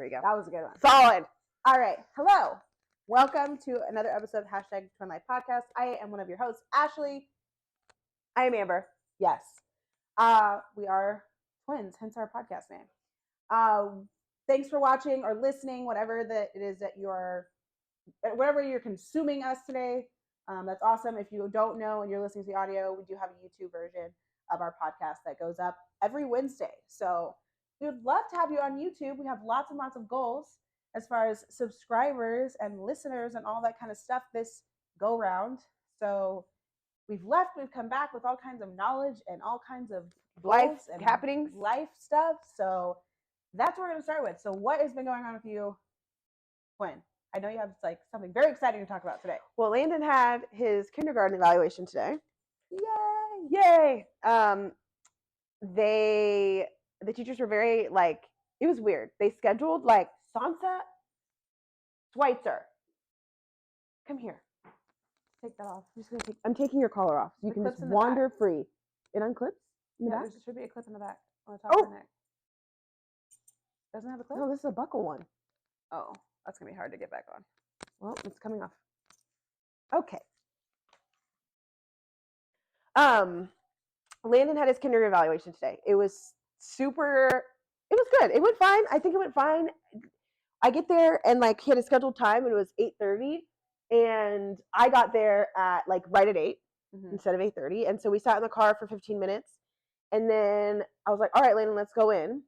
you go. That was a good one. Solid. All right. Hello. Welcome to another episode of #Twinlight Podcast. I am one of your hosts, Ashley. I am Amber. Yes. We are twins, hence our podcast name. Thanks for watching or listening, whatever that it is that whatever you're consuming us today. That's awesome. If you don't know and you're listening to the audio, we do have a YouTube version of our podcast that goes up every Wednesday. So we would love to have you on YouTube. We have lots and lots of goals as far as subscribers and listeners and all that kind of stuff this go round. So we've come back with all kinds of knowledge and all kinds of Life and happenings. life stuff. So that's what we're going to start with. So what has been going on with you, Quinn? I know you have something very exciting to talk about today. Well, Landon had his kindergarten evaluation today. Yay! The teachers were very it was weird. They scheduled Sansa Schweitzer. Come here. Take that off. I'm taking your collar off so you can just wander free. It unclips in the back? There should be a clip in the back on the top of the neck. Doesn't it have a clip? No, this is a buckle one. Oh, that's going to be hard to get back on. Well, it's coming off. Okay. Landon had his kindergarten evaluation today. It was good. It went fine. I think it went fine. I get there and he had a scheduled time and it was 8:30 and I got there at right at 8 instead of 8:30. And so we sat in the car for 15 minutes and then I was like, all right, Landon, let's go in.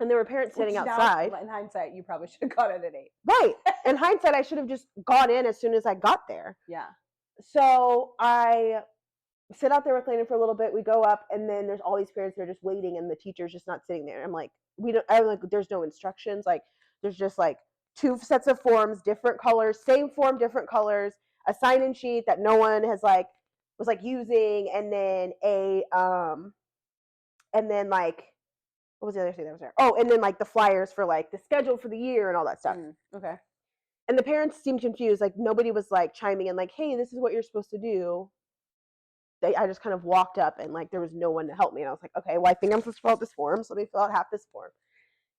And there were parents sitting outside. In hindsight, you probably should have got it at 8. Right. In hindsight, I should have just gone in as soon as I got there. Yeah. So I sit out there with Landon for a little bit. We go up, and then there's all these parents that are just waiting, and the teacher's just not sitting there. I'm like, there's no instructions. There's just 2 sets of forms, different colors, same form, different colors, a sign-in sheet that no one has was using, and then what was the other thing that was there? Oh, and then the flyers for the schedule for the year and all that stuff. Okay. And the parents seemed confused. Nobody was chiming in hey, this is what you're supposed to do. I just kind of walked up and there was no one to help me. And I was like, okay, well, I think I'm supposed to fill out this form. So let me fill out half this form.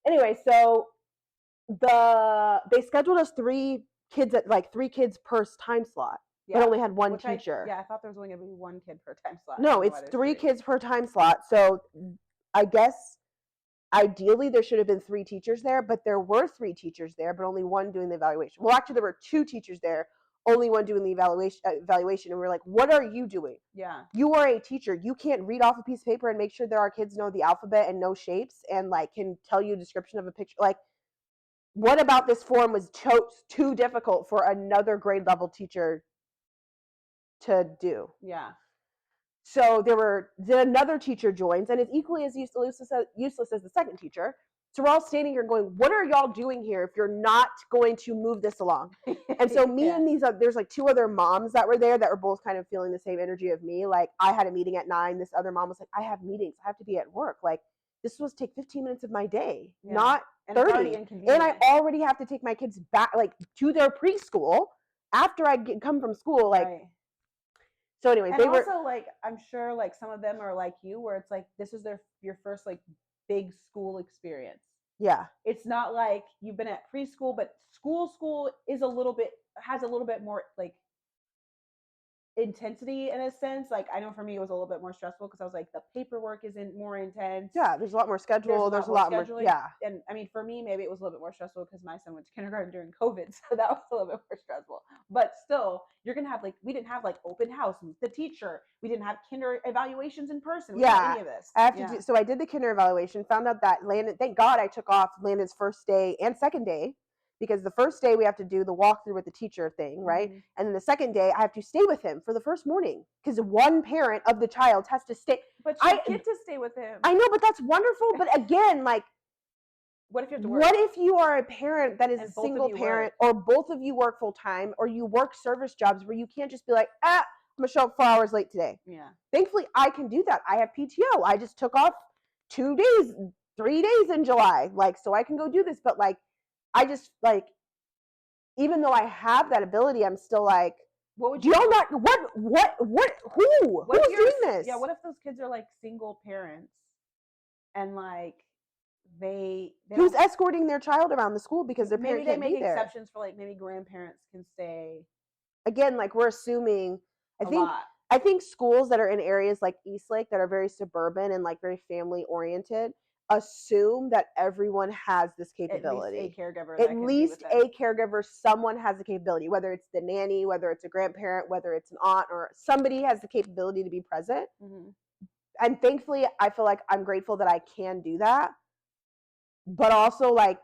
Anyway, so they scheduled us 3 kids at 3 kids per time slot. Yeah. But only had 1 teacher. I thought there was only going to be 1 kid per time slot. No, it's 3 kids per time slot. So I guess ideally there should have been 3 teachers there, but there were 3 teachers there, but only 1 doing the evaluation. Well, actually there were 2 teachers there, only 1 doing the evaluation. And we're like, what are you doing? Yeah. You are a teacher. You can't read off a piece of paper and make sure that our kids know the alphabet and know shapes and can tell you a description of a picture. What about this form was too difficult for another grade level teacher to do? Yeah. So then another teacher joins, and it's equally as useless as the second teacher. So we're all standing here going, what are y'all doing here if you're not going to move this along? And so and there's 2 other moms that were there that were both kind of feeling the same energy of me. I had a meeting at 9. This other mom was like, I have meetings. I have to be at work. This was take 15 minutes of my day, not 30. And I already have to take my kids back, to their preschool after I come from school. Right. So anyways, and also I'm sure some of them are like you, where it's this is your first big school experience. Yeah. It's not you've been at preschool, but school is has a little bit more intensity in a sense. I know for me it was a little bit more stressful because I was the paperwork isn't more intense. Yeah, there's a lot more schedule. There's a lot more. Yeah. And I mean, for me, maybe it was a little bit more stressful because my son went to kindergarten during COVID, so that was a little bit more stressful. But still, you're gonna have we didn't have open house with the teacher. We didn't have kinder evaluations in person. We didn't have any of this. I have to so I did the kinder evaluation. Found out that Landon. Thank God I took off Landon's first day and second day. Because the first day we have to do the walkthrough with the teacher thing, right? Mm-hmm. And then the second day I have to stay with him for the first morning because 1 parent of the child has to stay. But you get to stay with him. I know, but that's wonderful. But again, what if you have to work? What if you are a parent that is a single parent, or both of you work full time, or you work service jobs where you can't just be I'm gonna show up 4 hours late today. Yeah. Thankfully, I can do that. I have PTO. I just took off 2 days, 3 days in July, so I can go do this. But I just even though I have that ability, I'm still what would you? Do y'all not? Who's doing this? Yeah. What if those kids are single parents, and who's escorting their child around the school because their parent can't be there. Maybe they make exceptions for like maybe grandparents can stay. Again, like we're assuming. I think schools that are in areas like Eastlake that are very suburban and like very family oriented assume that everyone has this capability. At least a caregiver. At least a caregiver, someone has the capability, whether it's the nanny, whether it's a grandparent, whether it's an aunt, or somebody has the capability to be present. Mm-hmm. And thankfully, I feel like I'm grateful that I can do that. But also, like,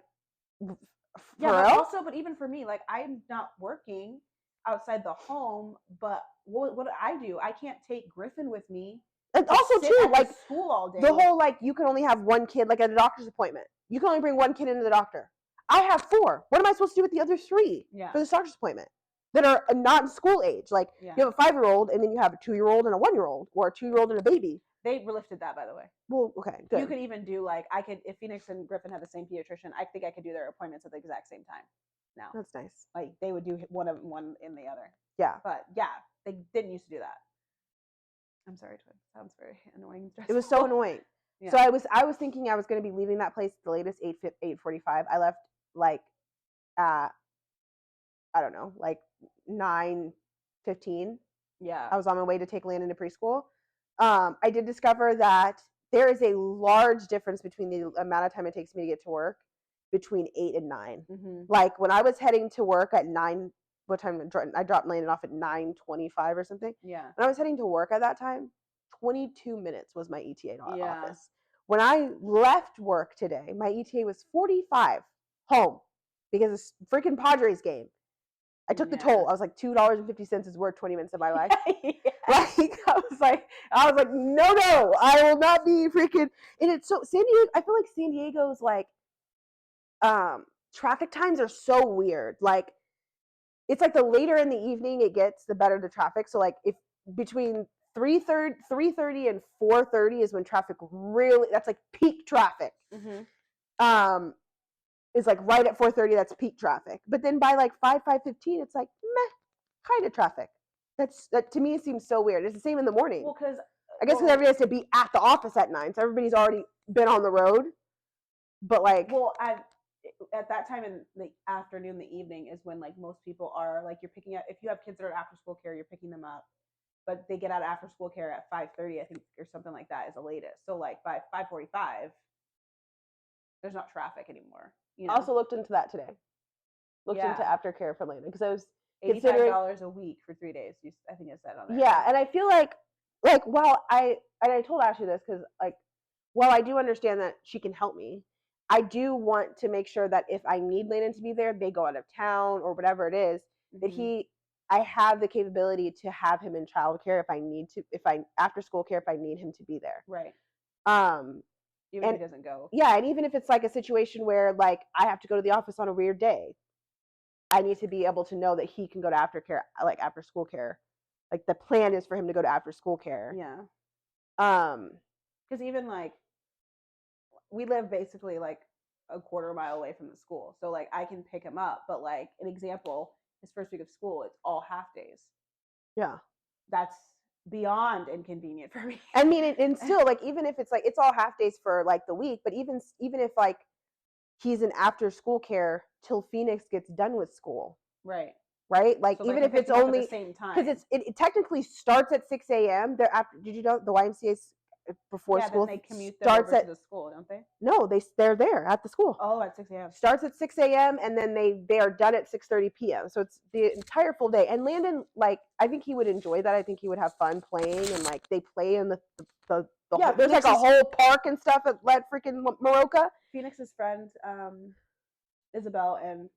but even for me, like, I'm not working outside the home, but what do? I can't take Griffin with me. It's also true, like school all day. The whole like you can only have one kid, like at a doctor's appointment. You can only bring one kid into the doctor. I have 4. What am I supposed to do with the other 3 for this doctor's appointment that are not in school age? Like you have a 5-year-old and then you have a 2-year-old and a 1-year-old, or a 2-year-old and a baby. They lifted that, by the way. Well, okay, good. You could even do like if Phoenix and Griffin had the same pediatrician, I think I could do their appointments at the exact same time. Now that's nice. Like they would do one in the other. Yeah, but yeah, they didn't used to do that. I'm sorry, Twin. Sounds very annoying. It was so annoying. Yeah. So I was thinking I was going to be leaving that place the latest 8:45. I left like I don't know, like 9:15. Yeah. I was on my way to take Landon to preschool. I did discover that there is a large difference between the amount of time it takes me to get to work between 8 and 9. Mm-hmm. Like when I was heading to work at 9, what time I dropped Landon off at 9:25 or something. Yeah. When I was heading to work at that time, 22 minutes was my ETA office. When I left work today, my ETA was 45 home because of freaking Padres game. I took the toll. I was like, $2.50 is worth 20 minutes of my life. Like I was like, no, I will not be freaking. And it's so San Diego. I feel like San Diego's like, traffic times are so weird. Like, it's like the later in the evening it gets, the better the traffic. So like, if between 3:30 and 4:30 is when traffic really, that's like peak traffic. Mm-hmm. Is like right at 4:30, that's peak traffic. But then by like 5:15, it's like meh, kind of traffic. That to me seems so weird. It's the same in the morning. Well, because I guess because everybody has to be at the office at 9, so everybody's already been on the road. But like, well, at that time in the afternoon, the evening is when like most people are like, you're picking up. If you have kids that are after school care, you're picking them up, but they get out of after school care at 5:30, I think, or something like that is the latest. So like by 5:45, there's not traffic anymore. You know? I also looked into that today. Looked into aftercare for Landon because I was $85 a week for 3 days. I think it said on there. Yeah, and I feel like while I told Ashley this because like while I do understand that she can help me, I do want to make sure that if I need Landon to be there, they go out of town or whatever it is, that I have the capability to have him in childcare if I need to, after school care if I need him to be there. Right. Even if he doesn't go. Yeah, and even if it's like a situation where like I have to go to the office on a weird day, I need to be able to know that he can go to aftercare, like after school care. Like the plan is for him to go to after school care. Yeah. Because even like we live basically like a quarter mile away from the school, so like I can pick him up. But like an example, his first week of school, it's all half days. Yeah. That's beyond inconvenient for me. I mean, and still, like, even if it's like it's all half days for like the week, but even if like he's in after school care till Phoenix gets done with school, right? Like so even if it's only at the same time, because it technically starts at 6 a.m. They're after. Did you know the YMCA's before school then they commute starts over to the school, don't they? No, they're there at the school. Oh, at 6 a.m. Starts at 6 a.m. and then they are done at 6:30 p.m. So it's the entire full day. And Landon, like, I think he would enjoy that. I think he would have fun playing, and like they play in the whole, there's like a whole park and stuff at freaking Moroka. Phoenix's friend, Isabel and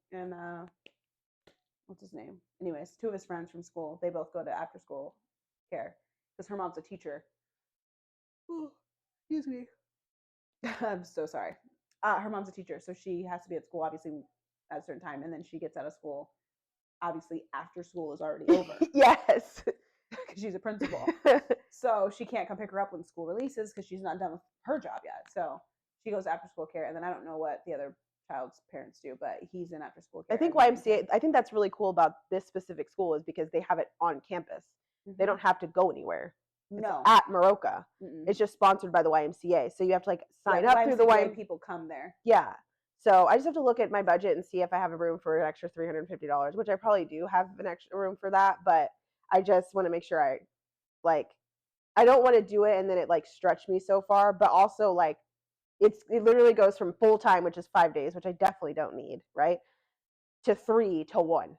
what's his name? Anyways, 2 of his friends from school, they both go to after school care because her mom's a teacher. Oh, excuse me. I'm so sorry. Her mom's a teacher, so she has to be at school obviously at a certain time, and then she gets out of school. Obviously, after school is already over. Yes, because she's a principal, so she can't come pick her up when school releases because she's not done with her job yet. So she goes after school care, and then I don't know what the other child's parents do, but he's in after school care. I think YMCA. I think that's really cool about this specific school is because they have it on campus. Mm-hmm. They don't have to go anywhere. No. at Maroka. Mm-mm. It's just sponsored by the YMCA. So you have to like sign Yeah, up through the YMCA YMCA. people come there. Yeah. So I just have to look at my budget and see if I have a room for an extra $350, which I probably do have an extra room for that. But I just want to make sure I don't want to do it and then it like stretch me so far. But also like it literally goes from full time, which is 5 days, which I definitely don't need, right, to 3 to 1.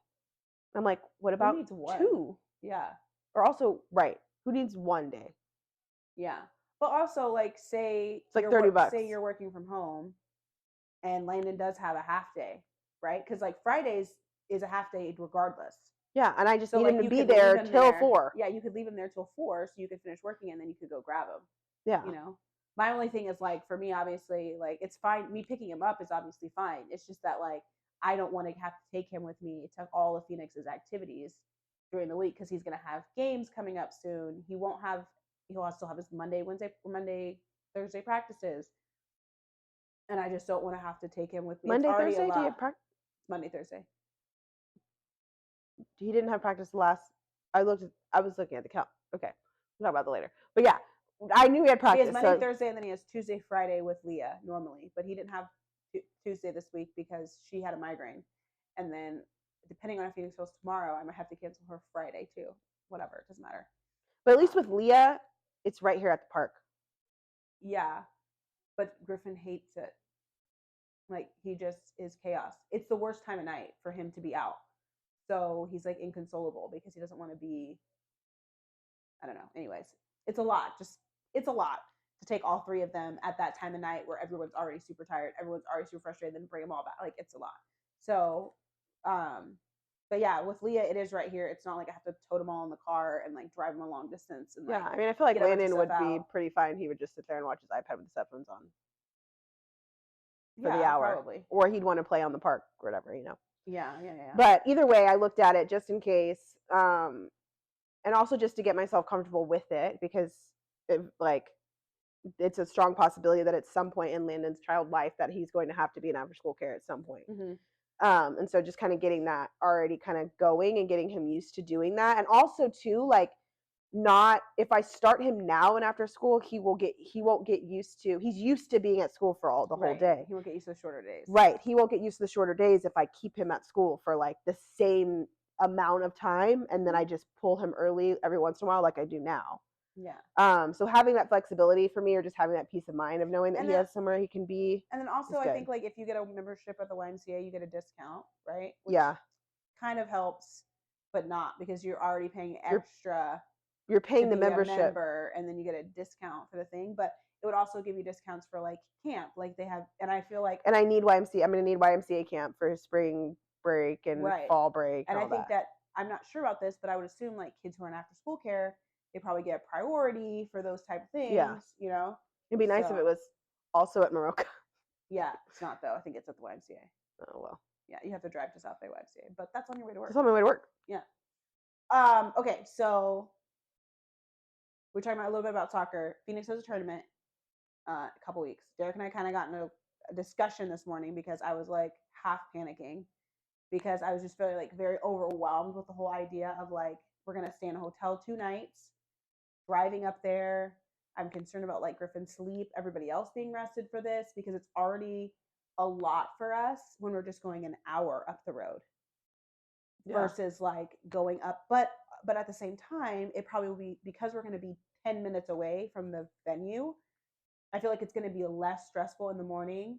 I'm like, what about needs 1? 2? Yeah. Or also, right? Who needs 1 day? Yeah. But also, like, say it's like $30. Say you're working from home, and Landon does have a half day, right? Because like Fridays is a half day regardless. Yeah, and I just need like, him to be there till 4. Yeah, you could leave him there till 4, so you could finish working, and then you could go grab him. Yeah. You know, my only thing is like for me, obviously, like it's fine. Me picking him up is obviously fine. It's just that like I don't want to have to take him with me to all of Phoenix's activities during the week because he's gonna have games coming up soon. He'll also have his Monday, Thursday practices. And I just don't want to have to take him with me. Monday, it's already Thursday? a lot. Do you have practice? Monday, Thursday. He didn't have practice last. I was looking at the count. Okay, we'll talk about that later. But yeah, I knew he had practice. He has Monday, Thursday, and then he has Tuesday, Friday with Leah normally. But he didn't have Tuesday this week because she had a migraine. And then depending on if Phoenix goes tomorrow, I might have to cancel her Friday too. Whatever, it doesn't matter. But at least with Leah, it's right here at the park. Yeah, but Griffin hates it. Like he just is chaos. It's the worst time of night for him to be out. So he's like inconsolable because he doesn't want to be, I don't know. Anyways, it's a lot. It's a lot to take all 3 of them at that time of night where everyone's already super tired, everyone's already super frustrated, then bring them all back. Like it's a lot. So, but yeah, with Leah, it is right here. It's not like I have to tote them all in the car and like drive them a long distance. And yeah, I mean, I feel like get a bunch of Landon would stuff be out. pretty fine. He would just sit there and watch his iPad with his headphones on for Yeah, the hour, probably. or he'd want to play on the park or whatever, you know. Yeah. But either way, I looked at it just in case, and also just to get myself comfortable with it because it's a strong possibility that at some point in Landon's child life that he's going to have to be in after school care at some point. Mm-hmm. And so just kind of getting that already kind of going and getting him used to doing that. And also too, like, not if I start him now and after school, he won't get used to, he's used to being at school for the whole day. He won't get used to the shorter days. Right. He won't get used to the shorter days if I keep him at school for like the same amount of time and then I just pull him early every once in a while like I do now. Yeah. So having that flexibility for me, or just having that peace of mind of knowing that he has somewhere he can be. And then also I think like if you get a membership at the YMCA, you get a discount, right? Which kind of helps, but not because you're already paying extra. You're paying the membership, and then you get a discount for the thing. But it would also give you discounts for like camp, like they have. And I feel like, and I need YMCA. I'm going to need YMCA camp for spring break and fall break. And I think that I'm not sure about this, but I would assume like kids who are in after school care, they probably get priority for those type of things. Yeah. You know, it'd be nice if it was also at Maroka. Yeah, it's not though. I think it's at the YMCA. Oh well. Yeah, you have to drive to South Bay YMCA, but that's on your way to work. That's on my way to work. Yeah. Okay, so we're talking about a little bit about soccer. Phoenix has a tournament a couple weeks. Derek and I kind of got into a discussion this morning because I was like half panicking because I was just feeling like very overwhelmed with the whole idea of like we're gonna stay in a hotel 2 nights, driving up there. I'm concerned about like Griffin's sleep, everybody else being rested for this because it's already a lot for us when we're just going an hour up the road versus like going up. But at the same time, it probably will be because we're going to be 10 minutes away from the venue. I feel like it's going to be less stressful in the morning.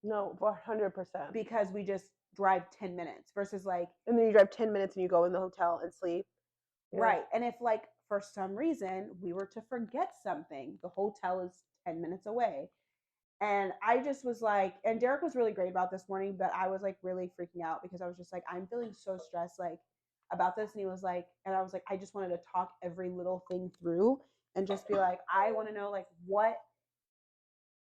No, 100%. Because we just drive 10 minutes versus like. And then you drive 10 minutes and you go in the hotel and sleep. Yeah. Right. And if like for some reason we were to forget something, the hotel is 10 minutes away. And I just was like, and Derek was really great about this morning, but I was like really freaking out because I was just like, I'm feeling so stressed like about this. And he was like, and I was like, I just wanted to talk every little thing through and just be like, I want to know like what,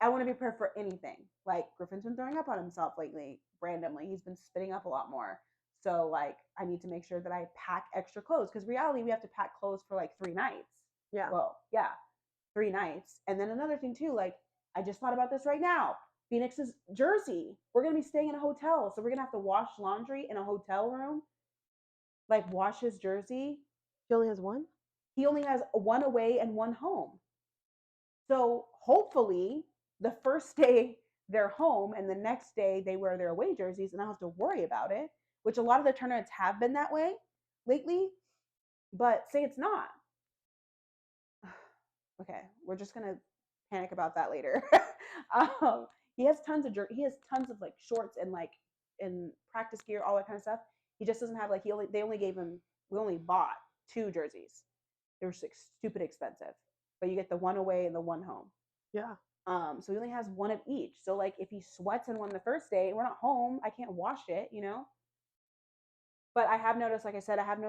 I want to be prepared for anything. Like Griffin's been throwing up on himself lately, randomly. He's been spitting up a lot more. So like, I need to make sure that I pack extra clothes because reality, we have to pack clothes for like 3 nights. Yeah. Well, yeah, 3 nights. And then another thing too, like I just thought about this right now. Phoenix's jersey. We're going to be staying in a hotel. So we're going to have to wash laundry in a hotel room. Like wash his jersey. He only has one? he only has one away and one home. So hopefully the first day they're home and the next day they wear their away jerseys and I don't have to worry about it, which a lot of the tournaments have been that way lately. But say it's not. Okay, we're just gonna panic about that later. He has tons of like shorts and like in practice gear, all that kind of stuff. He just doesn't have like we only bought 2 jerseys. They were stupid expensive, but you get the one away and the one home. Yeah. So he only has one of each. So like if he sweats in one the first day, we're not home, I can't wash it, you know. But I have noticed, like I said, in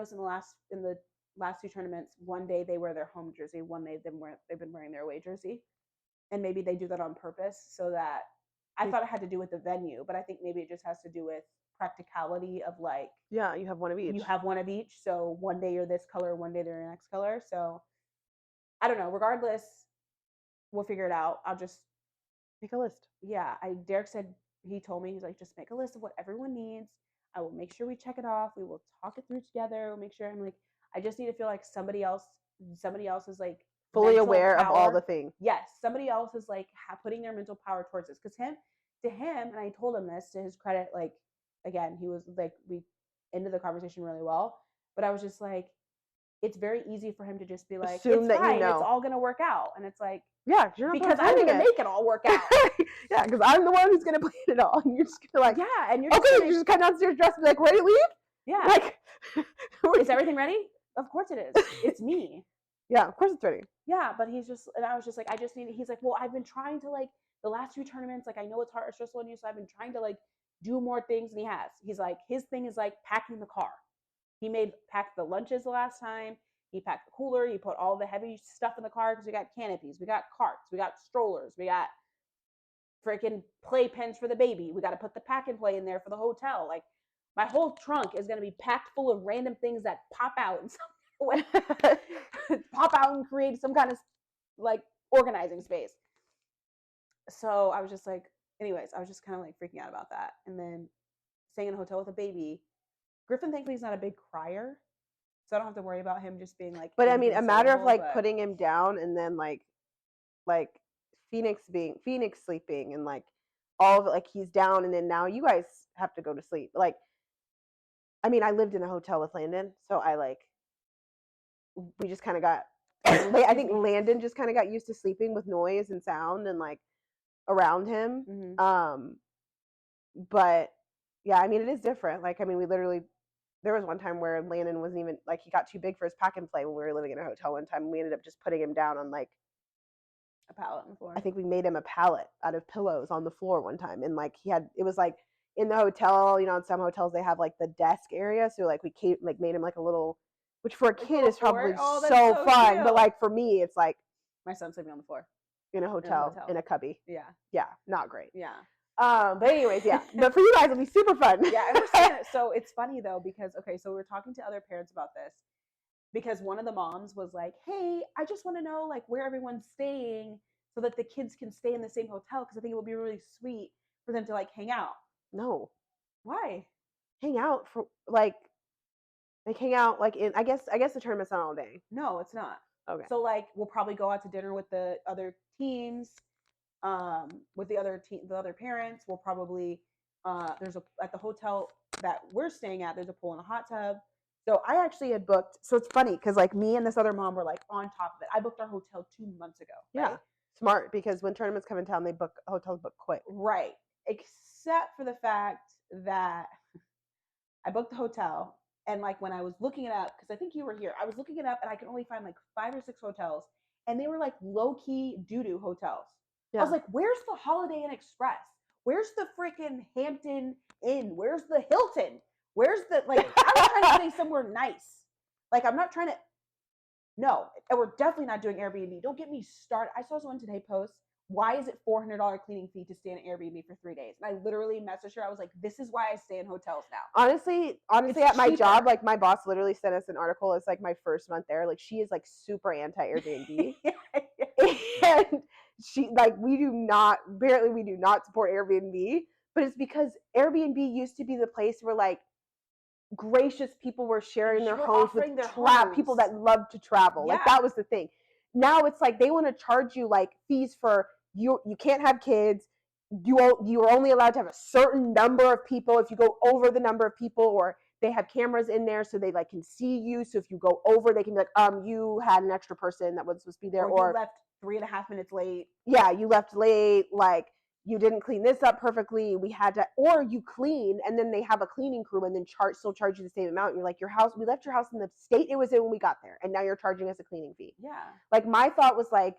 the last 2 tournaments, one day they wear their home jersey, one day they've been wearing their away jersey, and maybe they do that on purpose so that I thought it had to do with the venue, but I think maybe it just has to do with practicality of like, yeah, you have one of each. You have one of each, so one day you're this color, one day they're your next color. So I don't know. Regardless, we'll figure it out. I'll just make a list. Yeah, Derek said he told me he's like just make a list of what everyone needs. I will make sure we check it off. We will talk it through together. We'll make sure. I'm like, I just need to feel like somebody else is like fully aware of all the things. Yes, somebody else is like putting their mental power towards this. Because to him, and I told him this to his credit, like again, he was like, we ended the conversation really well. But I was just like, it's very easy for him to just be like, assume it's that fine, you know. It's all gonna work out, and it's like, yeah, because I'm gonna make it all work out. Yeah, because I'm the one who's gonna plan it all, and you're just gonna like, yeah, and you're okay, you just come downstairs dressed and be like, ready to leave? Yeah, like, is everything ready? Of course it is. It's me. Yeah, of course it's ready. Yeah, but and I was just like, he's like, well, I've been trying to like the last 2 tournaments, like I know it's hard, it's stressful on you, so I've been trying to like do more things, and he's like, his thing is like packing the car. He packed the lunches the last time. He packed the cooler. He put all the heavy stuff in the car because we got canopies, we got carts, we got strollers, we got freaking play pens for the baby. We got to put the pack and play in there for the hotel. Like my whole trunk is going to be packed full of random things that pop out and pop out and create some kind of like organizing space. So I was just like, anyways, I was just kind of like freaking out about that. And then staying in a hotel with a baby. Griffin, thankfully, he's not a big crier, so I don't have to worry about him just being like. But I mean, a matter of like putting him down and then like Phoenix sleeping and like all of it, like he's down and then now you guys have to go to sleep. Like, I mean, I lived in a hotel with Landon, so we just kind of got. I think Landon just kind of got used to sleeping with noise and sound and like around him. Mm-hmm. But yeah, I mean, it is different. Like, I mean, there was one time where Landon wasn't even like, he got too big for his pack and play when we were living in a hotel one time. And we ended up just putting him down on like a pallet on the floor. I think we made him a pallet out of pillows on the floor one time. And like it was like in the hotel, you know, in some hotels they have like the desk area. So like we made him like a little, which for a kid is probably so fun. Cute. But like for me, it's like my son's sleeping on the floor in a hotel in a cubby. Yeah, not great. Yeah. But anyways, yeah. But for you guys, it'll be super fun. Yeah, I understand it. So it's funny though because so we were talking to other parents about this because one of the moms was like, "Hey, I just want to know like where everyone's staying so that the kids can stay in the same hotel because I think it would be really sweet for them to like hang out." No. Why? Hang out for like hang out like in I guess the tournament's not all day. No, it's not. Okay. So like we'll probably go out to dinner with the other teams. With the other parents, we'll probably at the hotel that we're staying at, there's a pool and a hot tub. So I actually had booked. So it's funny because like me and this other mom were like on top of it. I booked our hotel 2 months ago. Right? Yeah, smart because when tournaments come in town, hotels book quick. Right, except for the fact that I booked the hotel and like when I was looking it up because I think you were here, I was looking it up and I could only find like 5 or 6 hotels and they were like low key doo-doo hotels. Yeah. I was like, where's the Holiday Inn Express? Where's the freaking Hampton Inn? Where's the Hilton? Where's the, like, I'm trying to stay somewhere nice. Like, I'm not trying to, no, and we're definitely not doing Airbnb. Don't get me started. I saw someone today post, why is it $400 cleaning fee to stay in an Airbnb for 3 days? And I literally messaged her. I was like, this is why I stay in hotels now. Honestly, at my job, like my boss literally sent us an article. It's like my first month there. Like she is like super anti Airbnb. And she like we do not support Airbnb, but it's because Airbnb used to be the place where like gracious people were sharing their Sure, homes with offering their people homes. that love to travel. Like Yeah. that was the thing. Now it's like they want to charge you like fees for you can't have kids. You are only allowed to have a certain number of people. If you go over the number of people, or they have cameras in there so they like can see you. So if you go over, they can be like, you had an extra person that was supposed to be there, or you left 3.5 minutes late. Yeah, you left late, like you didn't clean this up perfectly. We had to, or you clean and then they have a cleaning crew and then still charge you the same amount. You're like, we left your house in the state it was in when we got there, and now you're charging us a cleaning fee. Yeah. Like my thought was like,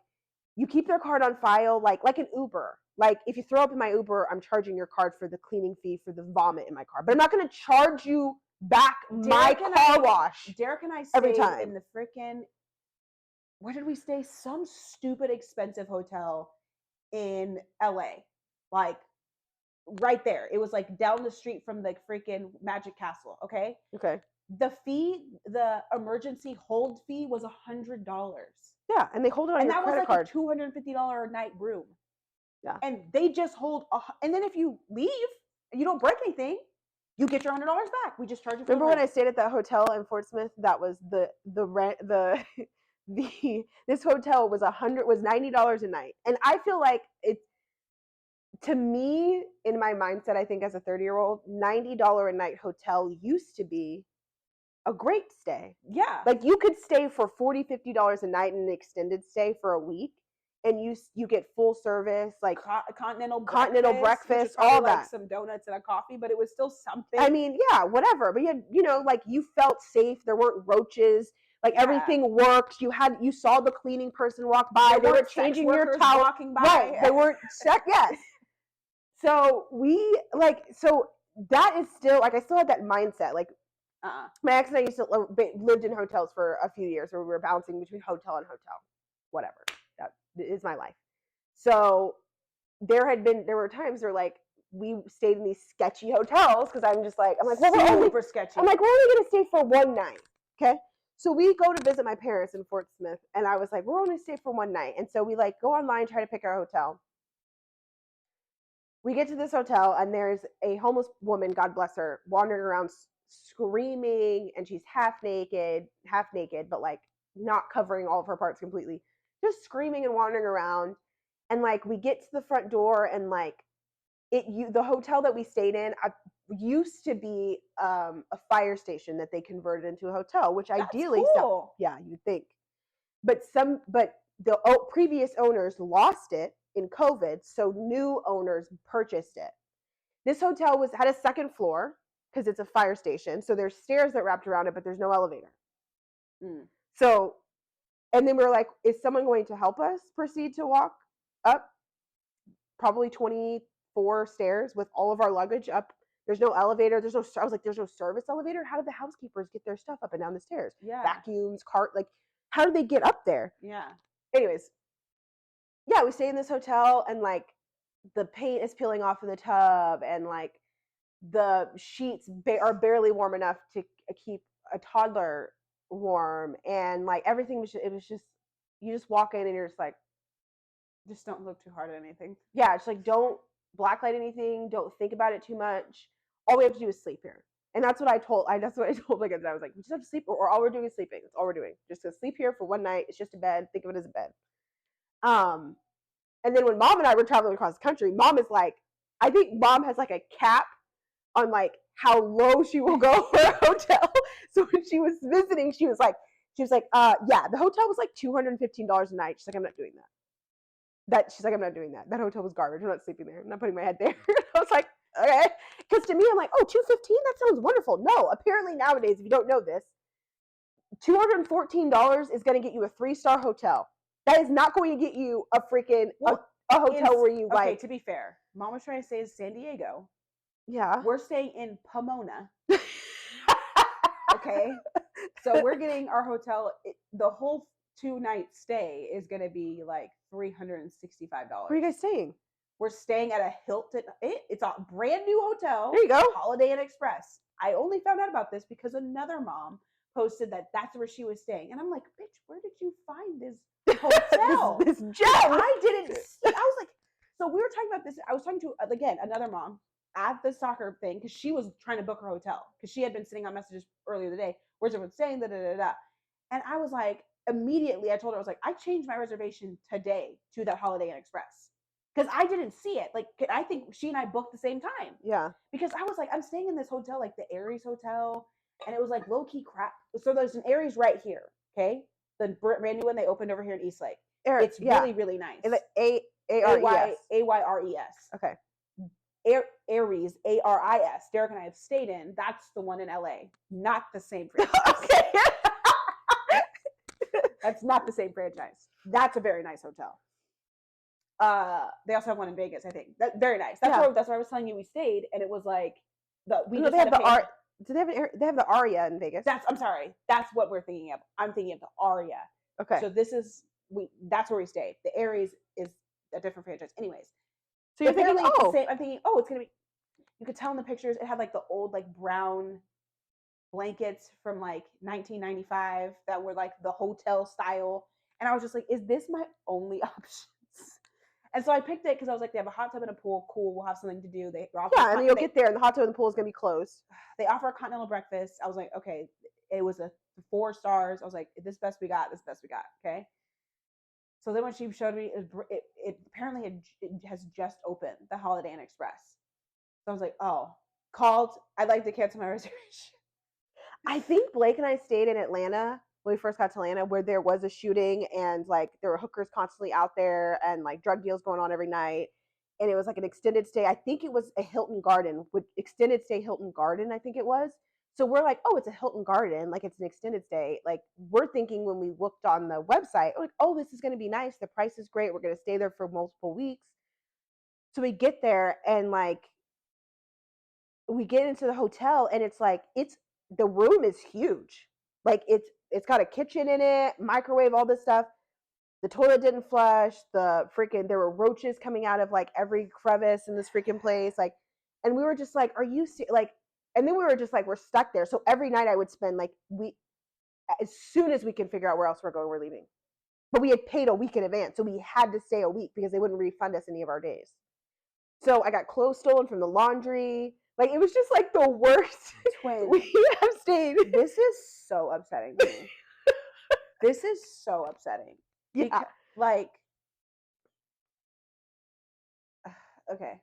you keep their card on file, like an Uber. Like if you throw up in my Uber, I'm charging your card for the cleaning fee for the vomit in my car, but I'm not going to charge you back my car wash. Derek and I every stayed time in the freaking, where did we stay? Some stupid expensive hotel in LA. Like right there. It was like down the street from the freaking Magic Castle. Okay. Okay. The emergency hold fee was $100. Yeah, and they hold it on And your that was credit like card. a $250 a night room. Yeah. And they just hold, and then if you leave, you don't break anything, you get your $100 back. We just charge you for Remember when I stayed at that hotel in Fort Smith? That was the rent. This hotel was $90 a night, and I feel like it's, to me, in my mindset, I think as a 30-year-old, $90 a night hotel used to be a great stay. Yeah. Like you could stay for $40-$50 a night in an extended stay for a week, and you get full service, like continental breakfast, all that. Like some donuts and a coffee, but it was still something. I mean, yeah, whatever. But you had, like you felt safe. There weren't roaches. Like everything worked. You saw the cleaning person walk by. They were changing your towel. Walking by. Right. They weren't yes. So that is still, like, I still had that mindset. Like my ex and I used to lived in hotels for a few years where we were bouncing between hotel and hotel. Whatever. That is my life. So there were times where like we stayed in these sketchy hotels because I'm like, well, super sketchy. I'm like, we're only going to stay for one night. Okay. So we go to visit my parents in Fort Smith, and I was like, we're only stay for one night. And so we like go online, try to pick our hotel. We get to this hotel, and there's a homeless woman, God bless her, wandering around screaming, and she's half naked, but like not covering all of her parts completely, just screaming and wandering around. And like we get to the front door, and like the hotel that we stayed in used to be a fire station that they converted into a hotel, which ideally, cool. Yeah, you'd think, but the previous owners lost it in COVID, so new owners purchased it. This hotel had a second floor because it's a fire station, so there's stairs that wrapped around it, but there's no elevator. So, and then we were like, is someone going to help us proceed to walk up probably 24 stairs with all of our luggage up? There's no elevator. I was like, there's no service elevator. How did the housekeepers get their stuff up and down the stairs? Yeah. Vacuums, cart, like how did they get up there? Yeah. Anyways, yeah, we stay in this hotel, and like the paint is peeling off in the tub, and like the sheets are barely warm enough to keep a toddler warm, and like everything was just you just walk in and you're just like, just don't look too hard at anything. Yeah, it's like, don't blacklight anything, don't think about it too much. All we have to do is sleep here. And that's what I told my kids. I was like, we just have to sleep, or all we're doing is sleeping. That's all we're doing. Just to sleep here for one night. It's just a bed. Think of it as a bed. And then when Mom and I were traveling across the country, Mom is like, I think Mom has like a cap on like how low she will go for a hotel. So when she was visiting, she was like, yeah, the hotel was like $215 a night. She's like, I'm not doing that. She's like, I'm not doing that. That hotel was garbage. I'm not sleeping there. I'm not putting my head there. I was like, okay. Because to me, I'm like, oh, $215? That sounds wonderful. No, apparently nowadays, if you don't know this, $214 is going to get you a 3-star hotel. That is not going to get you a freaking a hotel where you like. Okay, to be fair, Mom was trying to say is San Diego. Yeah. We're staying in Pomona. Okay. So we're getting our hotel. The whole 2-night stay is going to be like $365. Where are you guys staying? We're staying at a Hilton. It's a brand new hotel. There you go. Holiday Inn Express. I only found out about this because another mom posted that that's where she was staying. And I'm like, bitch, where did you find this hotel? this gem. I didn't see. I was like, so we were talking about this. I was talking to, again, another mom at the soccer thing because she was trying to book her hotel because she had been sitting on messages earlier today. Where's everyone staying? Da, da, da, da. And I was like, immediately, I told her, I was like, I changed my reservation today to that Holiday Inn Express because I didn't see it. Like, I think she and I booked the same time. Yeah. Because I was like, I'm staying in this hotel, like the Aries Hotel, and it was like low key crap. So there's an Aries right here, okay? The brand new one they opened over here in Eastlake. It's really, really nice. It's like A-R-E-S. A-Y-R-E-S. Okay. Aries, A-R-I-S. Derek and I have stayed in. That's the one in LA. Not the same franchise. Okay. That's not the same franchise. That's a very nice hotel. They also have one in Vegas, I think. Very nice. That's where I was telling you we stayed, and it was like they have the Do they have the Aria in Vegas? I'm sorry. That's what we're thinking of. I'm thinking of the Aria. Okay. So that's where we stayed. The Aries is a different franchise. Anyways. So you're thinking, I'm thinking, it's gonna be. You could tell in the pictures it had like the old like brown blankets from like 1995 that were like the hotel style, and I was just like, is this my only options? And so I picked it because I was like, they have a hot tub and a pool. Cool, we'll have something to do. And you'll get there, and the hot tub and the pool is gonna be closed. They offer a continental breakfast. I was like, okay. It was a 4 stars. I was like, this best we got. This best we got. Okay. So then when she showed me, it apparently it has just opened, the Holiday Inn Express. So I was like, called. I'd like to cancel my reservation. I think Blake and I stayed in Atlanta when we first got to Atlanta, where there was a shooting and like there were hookers constantly out there and like drug deals going on every night. And it was like an extended stay. I think it was a Hilton Garden, extended stay Hilton Garden, I think it was. So we're like, it's a Hilton Garden, like it's an extended stay. Like we're thinking when we looked on the website, like, this is going to be nice. The price is great. We're going to stay there for multiple weeks. So we get there and like we get into the hotel and it's like the room is huge. Like it's got a kitchen in it, microwave, all this stuff. The toilet didn't flush. There were roaches coming out of like every crevice in this freaking place. Like, and we were just like, are you like? And then we were just like, we're stuck there. So every night I would spend like as soon as we can figure out where else we're going, we're leaving. But we had paid a week in advance, so we had to stay a week because they wouldn't refund us any of our days. So I got clothes stolen from the laundry. Like it was just like the worst. Twin. We have stayed. This is so upsetting to me. This is so upsetting. Yeah. Because, like, okay,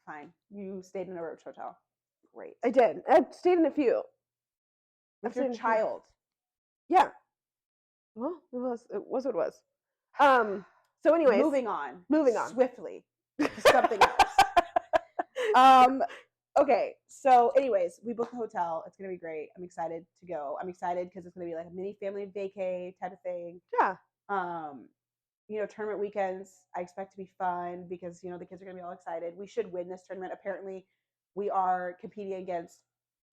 fine. You stayed in a roach hotel. Great. I did. I stayed in a few. With your child. Yeah. Well, it was what it was. So anyways. Moving on. Swiftly. To something else. Okay. So anyways, we booked the hotel. It's going to be great. I'm excited to go. I'm excited because it's going to be like a mini family vacay type of thing. Yeah. Tournament weekends I expect to be fun because, the kids are going to be all excited. We should win this tournament. Apparently we are competing against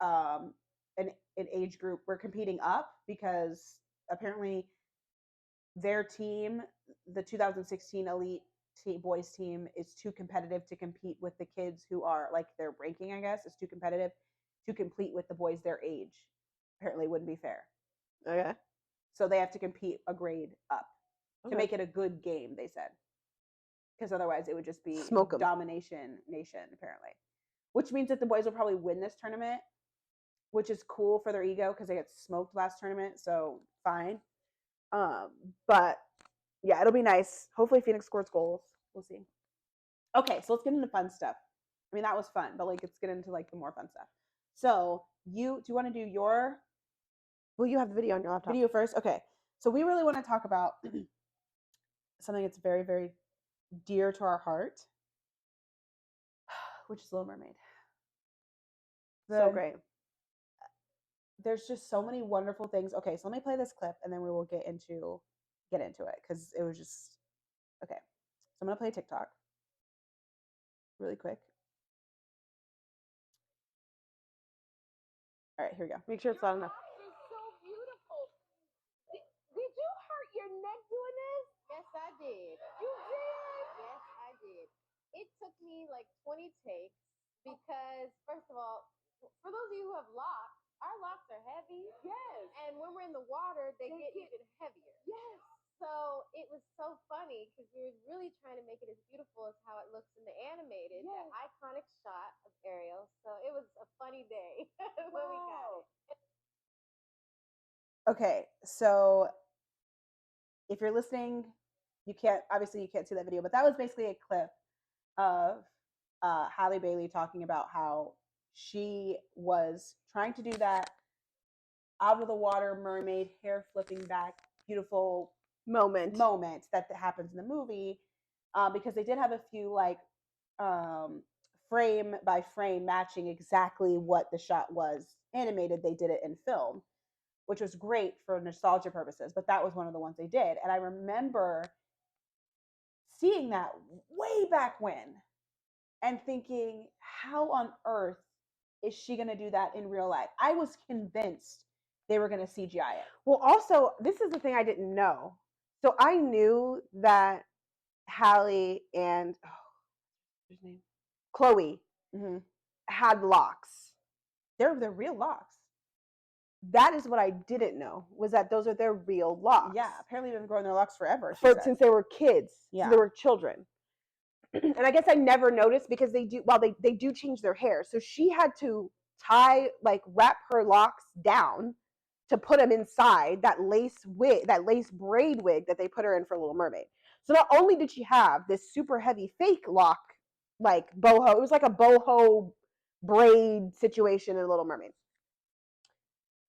an age group. We're competing up because apparently their team, the 2016 elite boys team, is too competitive to compete with the kids who are like their ranking, I guess, is too competitive to compete with the boys their age. Apparently it wouldn't be fair. Okay. So they have to compete a grade up to make it a good game, they said. Because otherwise it would just be domination nation, apparently. Which means that the boys will probably win this tournament, which is cool for their ego because they got smoked last tournament, so fine. But yeah, it'll be nice. Hopefully Phoenix scores goals. We'll see. Okay, so let's get into fun stuff. I mean, that was fun, but like let's get into like the more fun stuff. So do you want to do your you have the video on your laptop. Video first? Okay. So we really want to talk about something that's very, very dear to our heart, which is Little Mermaid. So great. There's just so many wonderful things. Okay, so let me play this clip and then we will get into it because it was just okay. So I'm gonna play TikTok really quick. All right, here we go. Make sure it's loud enough. It's so beautiful. Did you hurt your neck doing this? Yes, I did. You did? Yes, I did. It took me like 20 takes because, first of all, for those of you who have locks, our locks are heavy. Yes. And when we're in the water, they get even heavier. Yes. So it was so funny because we were really trying to make it as beautiful as how it looks in the animated, that iconic shot of Ariel. So it was a funny day when we got it. Okay, so if you're listening, you can't see that video, but that was basically a clip of Halle Bailey talking about how she was trying to do that out of the water mermaid hair flipping back beautiful moment that happens in the movie, because they did have a few like frame by frame matching exactly what the shot was animated. They did it in film, which was great for nostalgia purposes, but that was one of the ones they did. And I remember seeing that way back when and thinking, how on earth is she going to do that in real life? I was convinced they were going to CGI it. Well, also, this is the thing I didn't know. So I knew that Halle and what's his name? Chloe had locks. They're real locks. That is what I didn't know, was that those are their real locks. Yeah, apparently they've been growing their locks forever. Since they were kids. Yeah. Since they were children. And I guess I never noticed because they do change their hair. So she had to wrap her locks down to put them inside that lace braid wig that they put her in for Little Mermaid. So not only did she have this super heavy fake lock, like boho, it was like a boho braid situation in Little Mermaid.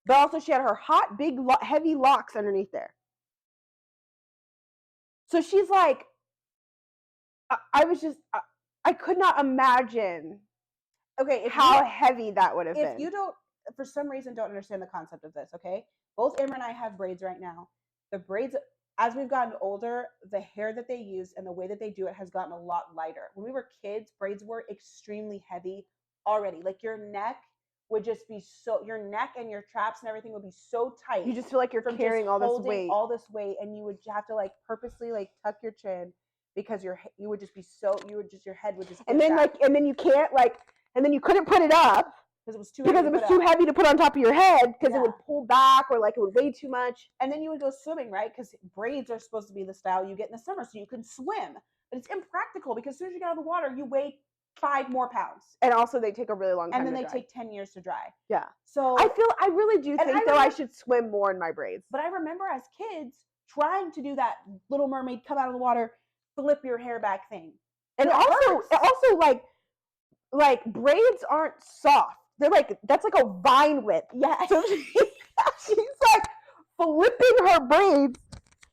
But also she had her hot, big, heavy locks underneath there. So she's like, I could not imagine how heavy that would have been. If you don't, for some reason, don't understand the concept of this, okay? Both Amber and I have braids right now. The braids, as we've gotten older, the hair that they use and the way that they do it has gotten a lot lighter. When we were kids, braids were extremely heavy already. Like your neck would just be your neck and your traps and everything would be so tight. You just feel like you're carrying all this weight. And you would have to like purposely like tuck your chin because your head would just and then you can't and then you couldn't put it up because it was too heavy to put on top of your head because it would pull back or like it would weigh too much. And then you would go swimming, right? Because braids are supposed to be the style you get in the summer so you can swim, but it's impractical because as soon as you get out of the water you weigh 5 more pounds, and also they take a really long time and then they take 10 years to dry. Yeah, so I really do think I should swim more in my braids. But I remember as kids trying to do that Little Mermaid come out of the water, flip your hair back thing, and also like braids aren't soft. They're like, that's like a vine whip. Yeah. So she's like flipping her braids,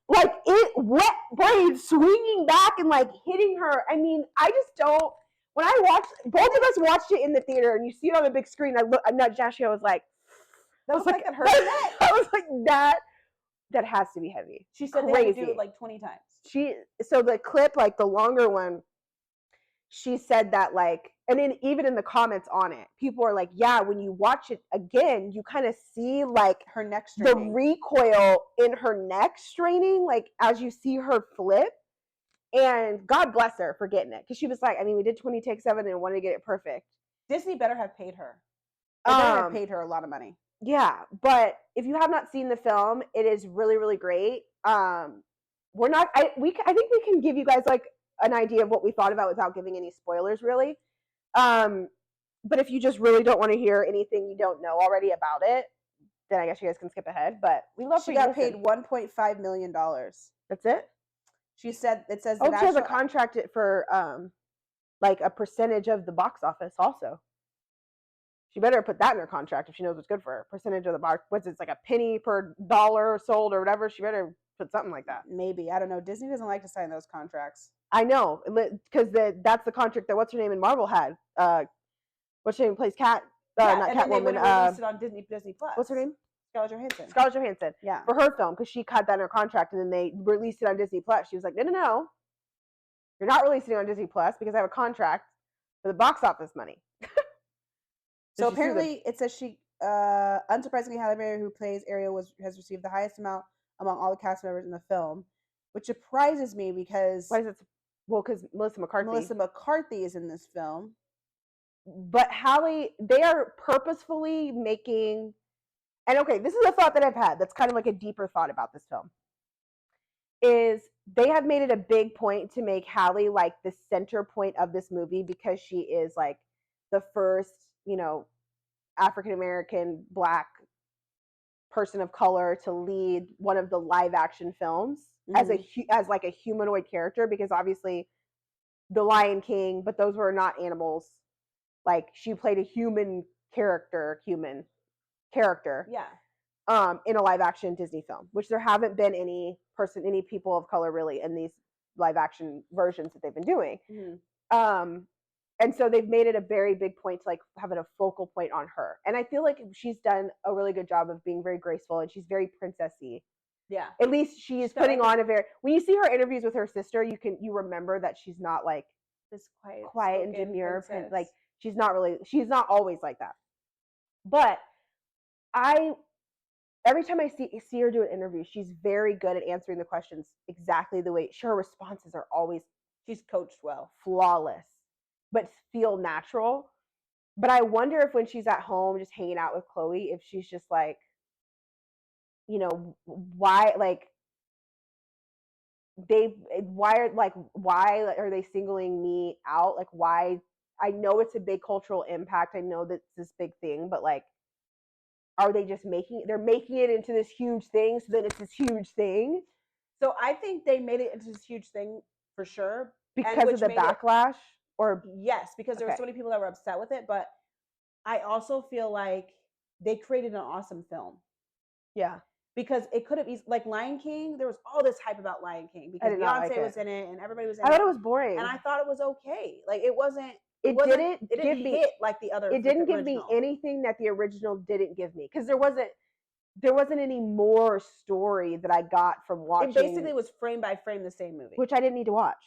like wet braids swinging back and like hitting her. I mean, I just don't. When I watched, both of us watched it in the theater, and you see it on the big screen. I'm not Jashia. I was like, that was like that hurt. I was like that has to be heavy. She said they had to do it like 20 times. So the clip, like the longer one, she said that like, and then even in the comments on it, people are like, yeah, when you watch it again, you kind of see like her neck straining. The recoil in her neck straining, like as you see her flip. And God bless her for getting it, because she was like, I mean, we did 20 takes 7 and wanted to get it perfect. Disney better have paid her. They better have paid her a lot of money. Yeah, but if you have not seen the film, it is really, really great. I think we can give you guys like an idea of what we thought about without giving any spoilers, really. But if you just really don't want to hear anything you don't know already about it, then I guess you guys can skip ahead. But we love. She got paid $1.5 million. That's it. She said it says. She has a contract for like a percentage of the box office also. She better put that in her contract if she knows what's good for her. Percentage of the box. What's it, like a penny per dollar sold or whatever? She better put something like that. Maybe, I don't know. Disney doesn't like to sign those contracts. I know, because that's the contract that what's her name in Marvel had. What's her name plays Cat? Not Catwoman. Released it on Disney Plus. What's her name? Scarlett Johansson. Scarlett Johansson. Yeah. For her film, because she cut that in her contract, and then they released it on Disney Plus. She was like, no. You're not releasing it on Disney Plus because I have a contract for the box office money. So apparently it says she, unsurprisingly, Halle Berry, who plays Ariel, has received the highest amount among all the cast members in the film, which surprises me because... Why is it? Well, because Melissa McCarthy is in this film. But Halle, they are purposefully making... And okay, this is a thought that I've had that's kind of like a deeper thought about this film. is they have made it a big point to make Hallie like the center point of this movie because she is like the first, African American Black person of color to lead one of the live action films as like a humanoid character, because obviously the Lion King, but those were not animals. Like she played a human character, in a live action Disney film, which there haven't been any people of color really in these live action versions that they've been doing. And so they've made it a very big point to like having a focal point on her. And I feel like she's done a really good job of being very graceful, and she's very princessy. Yeah. At least she's putting on a very, when you see her interviews with her sister, you remember that she's not like this quiet and demure, like she's not always like that. But every time I see her do an interview, she's very good at answering the questions exactly the way her responses are always, she's coached well, flawless, but feel natural. But I wonder if when she's at home just hanging out with Chloe, if she's just like, why are they singling me out? Like, why? I know it's a big cultural impact. I know that's this big thing, but like, are they just making it into this huge thing so that it's this huge thing? So I think they made it into this huge thing for sure. Because of the backlash? Yes, because there were so many people that were upset with it, but I also feel like they created an awesome film. Yeah. Because it could have like Lion King, there was all this hype about Lion King because Beyonce was in it and everybody was in it. I thought it was boring. And I thought it was okay. Like it wasn't it didn't hit like the other. It didn't give me anything that the original didn't give me, because there wasn't any more story that I got from watching. It basically was frame by frame the same movie, which I didn't need to watch.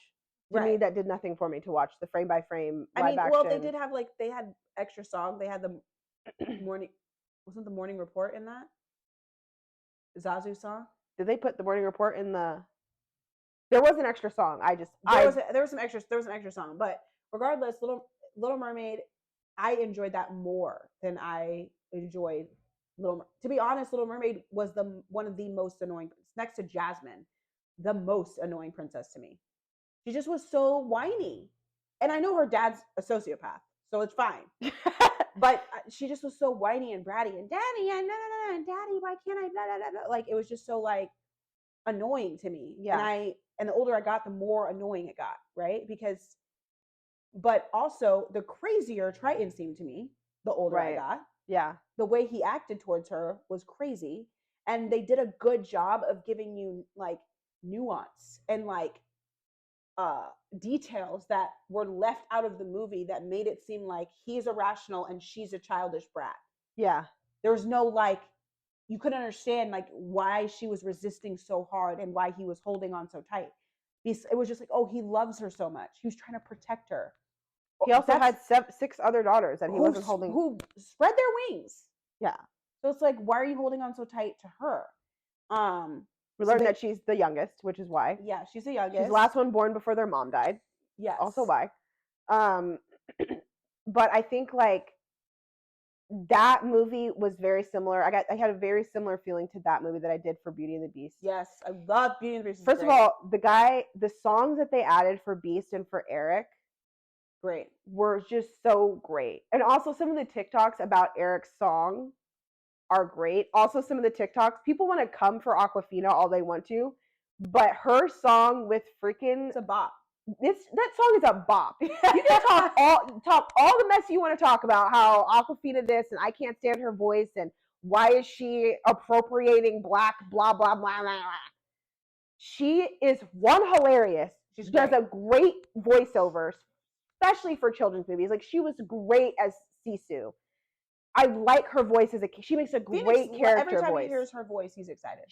To me, that did nothing for me to watch the frame by frame live action. Well, they did have they had extra song. They had the morning. Wasn't the morning report in that? Zazu song? Did they put the morning report in the? There was an extra song. There was some extra song, but regardless, Little Mermaid, I enjoyed that more than I enjoyed to be honest, Little Mermaid was one of the most annoying, next to Jasmine, the most annoying princess to me. She just was so whiny. And I know her dad's a sociopath, so it's fine. But she just was so whiny and bratty and daddy, and daddy, why can't I, blah, blah, blah, blah. Like it was just so like annoying to me. Yeah. And the older I got, the more annoying it got, right? But also the crazier Triton seemed to me, the older I got. Yeah. The way he acted towards her was crazy. And they did a good job of giving you like nuance and like details that were left out of the movie that made it seem like he's irrational and she's a childish brat. Yeah. There was no like, you couldn't understand like why she was resisting so hard and why he was holding on so tight. It was just like, oh, he loves her so much. He was trying to protect her. He also had 6 other daughters that he wasn't holding. Who spread their wings. Yeah. So it's like, why are you holding on so tight to her? We learned that she's the youngest, which is why. Yeah, she's the youngest. She's the last one born before their mom died. Yes. Also why. But I think like that movie was very similar. I had a very similar feeling to that movie that I did for Beauty and the Beast. Yes, I love Beauty and the Beast. First of all, the songs that they added for Beast and for Eric, great, were just so great. And also some of the TikToks about Eric's song are great. Also some of the TikToks, people want to come for Awkwafina all they want to, but her song with freaking, it's a bop. That song is a bop. You can talk all the mess you want to talk about, how Awkwafina this and I can't stand her voice and why is she appropriating black blah blah blah blah blah. She is hilarious. She does a great voiceover, especially for children's movies. Like she was great as Sisu. I like her voice as she makes a great character every time voice. he hears her voice, he's excited.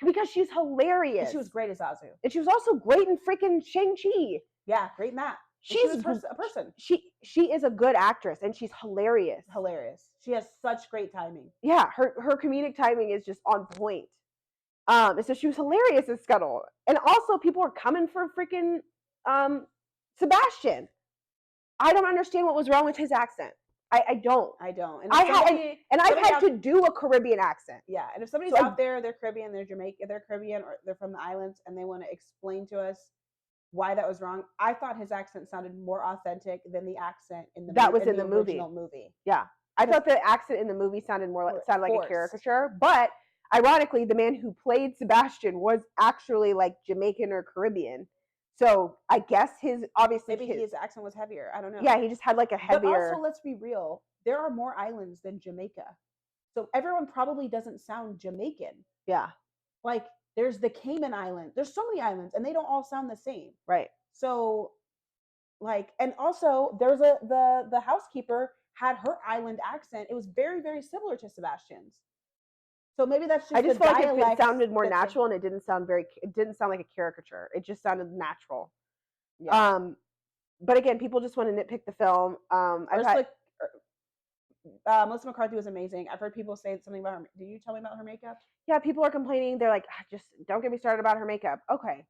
Because she's hilarious. And she was great as Zazu. And she was also great in freaking Shang-Chi. Yeah, great in that. She's a person. She is a good actress and she's hilarious. Hilarious. She has such great timing. Yeah, her comedic timing is just on point. And so she was hilarious as Scuttle. And also people were coming for freaking Sebastian. I don't understand what was wrong with his accent. I don't. I don't. And I if had, somebody, and I've somebody had out- to do a Caribbean accent. yeah, and if somebody's So I- out there, they're Caribbean, they're Jamaican, they're Caribbean, or they're from the islands, and they want to explain to us why that was wrong. I thought his accent sounded more authentic than the accent in the That was in the movie. original movie. Yeah, I thought the accent in the movie sounded like a forced. caricature, but ironically, the man who played Sebastian was actually like Jamaican or Caribbean. So I guess his Maybe his accent was heavier. I don't know. Yeah, he just had like a heavier. But also, let's be real. There are more islands than Jamaica, so everyone probably doesn't sound Jamaican. Yeah. Like there's the Cayman Island. There's so many islands, and they don't all sound the same. Right. So, like, and also there's the housekeeper had her island accent. It was very very similar to Sebastian's. So maybe that's just I just the felt like it dialect sounded more that's natural, and it didn't sound like a caricature. It just sounded natural. Yeah. But again, people just want to nitpick the film. Melissa McCarthy was amazing. I've heard people say something about her. Did you tell me about her makeup? Yeah, people are complaining. They're like, just don't get me started about her makeup. Okay.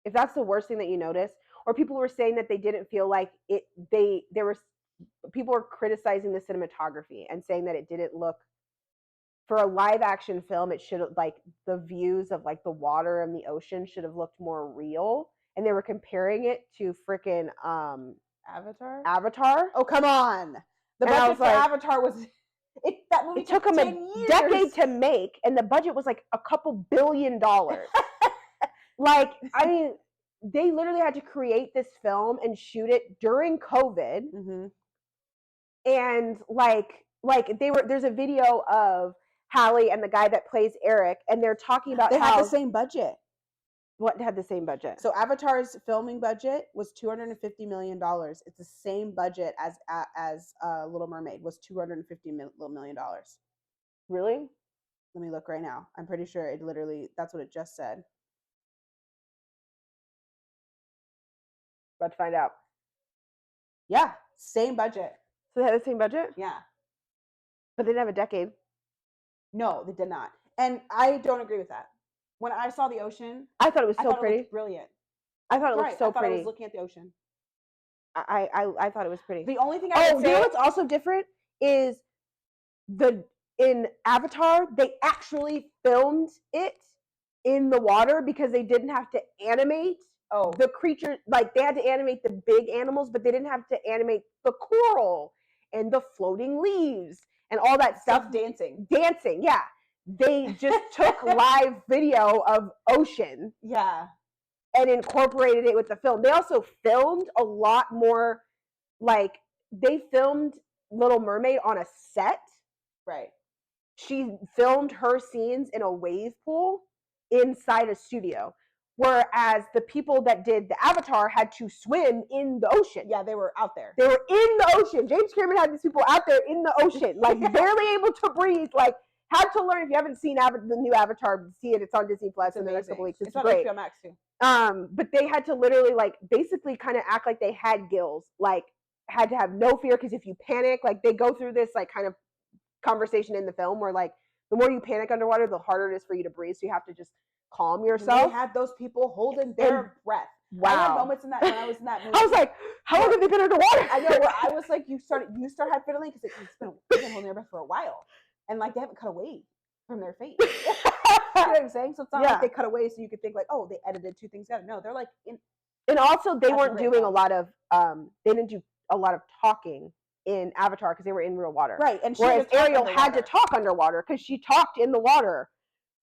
If that's the worst thing that you notice, or people were saying that they didn't feel like it, people were criticizing the cinematography and saying that it didn't look, for a live action film, it should have, like, the views of like the water and the ocean should have looked more real. And they were comparing it to freaking Avatar. Oh, come on. The And I budget was for like, Avatar was that movie it took them 10 a years. decade to make, and the budget was like a couple $1 billion. Like, I mean, they literally had to create this film and shoot it during COVID. Mm-hmm. And there's a video of Hallie and the guy that plays Eric, and they're talking about They how had the same budget. What had the same budget? So Avatar's filming budget was $250 million. It's the same budget as Little Mermaid was $250 million. Really? Let me look right now. I'm pretty sure it literally, that's what it just said. About to find out. Yeah, same budget. So they had the same budget? Yeah. But they didn't have a decade. No, they did not. And I don't agree with that. When I saw the ocean, I thought it was so pretty. It looked brilliant. I thought it looked so I thought pretty. I was looking at the ocean. I thought it was pretty. The only thing I would say, you know what's also different is in Avatar, they actually filmed it in the water because they didn't have to animate the creature. Like, they had to animate the big animals, but they didn't have to animate the coral and the floating leaves and all that stuff. Dancing, yeah. They just took live video of ocean, yeah, and incorporated it with the film. They also filmed a lot more. Like, they filmed Little Mermaid on a set. Right. She filmed her scenes in a wave pool inside a studio, whereas the people that did the Avatar had to swim in the ocean. Yeah, they were out there. They were in the ocean. James Cameron had these people out there in the ocean, like barely able to breathe, like. Had to learn. If you haven't seen the new Avatar, see it. It's on Disney Plus in the next couple weeks. It's great. On HBO Max too. But they had to literally, like, basically kind of act like they had gills, like, had to have no fear, because if you panic, like, they go through this like kind of conversation in the film where, like, the more you panic underwater, the harder it is for you to breathe. So you have to just calm yourself. They had those people holding their breath. Wow. I had moments in that when I was in that movie. I was like, how long have they been underwater? I know, where I was like, you start fiddling because they've been holding their breath for a while, and like they haven't cut away from their face. You know what I'm saying? So it's not like they cut away so you could think like, oh, they edited two things together. No, they're like in. And also, they weren't doing a lot of they didn't do a lot of talking in Avatar because they were in real water. Right. And whereas Ariel had to talk underwater because she talked in the water.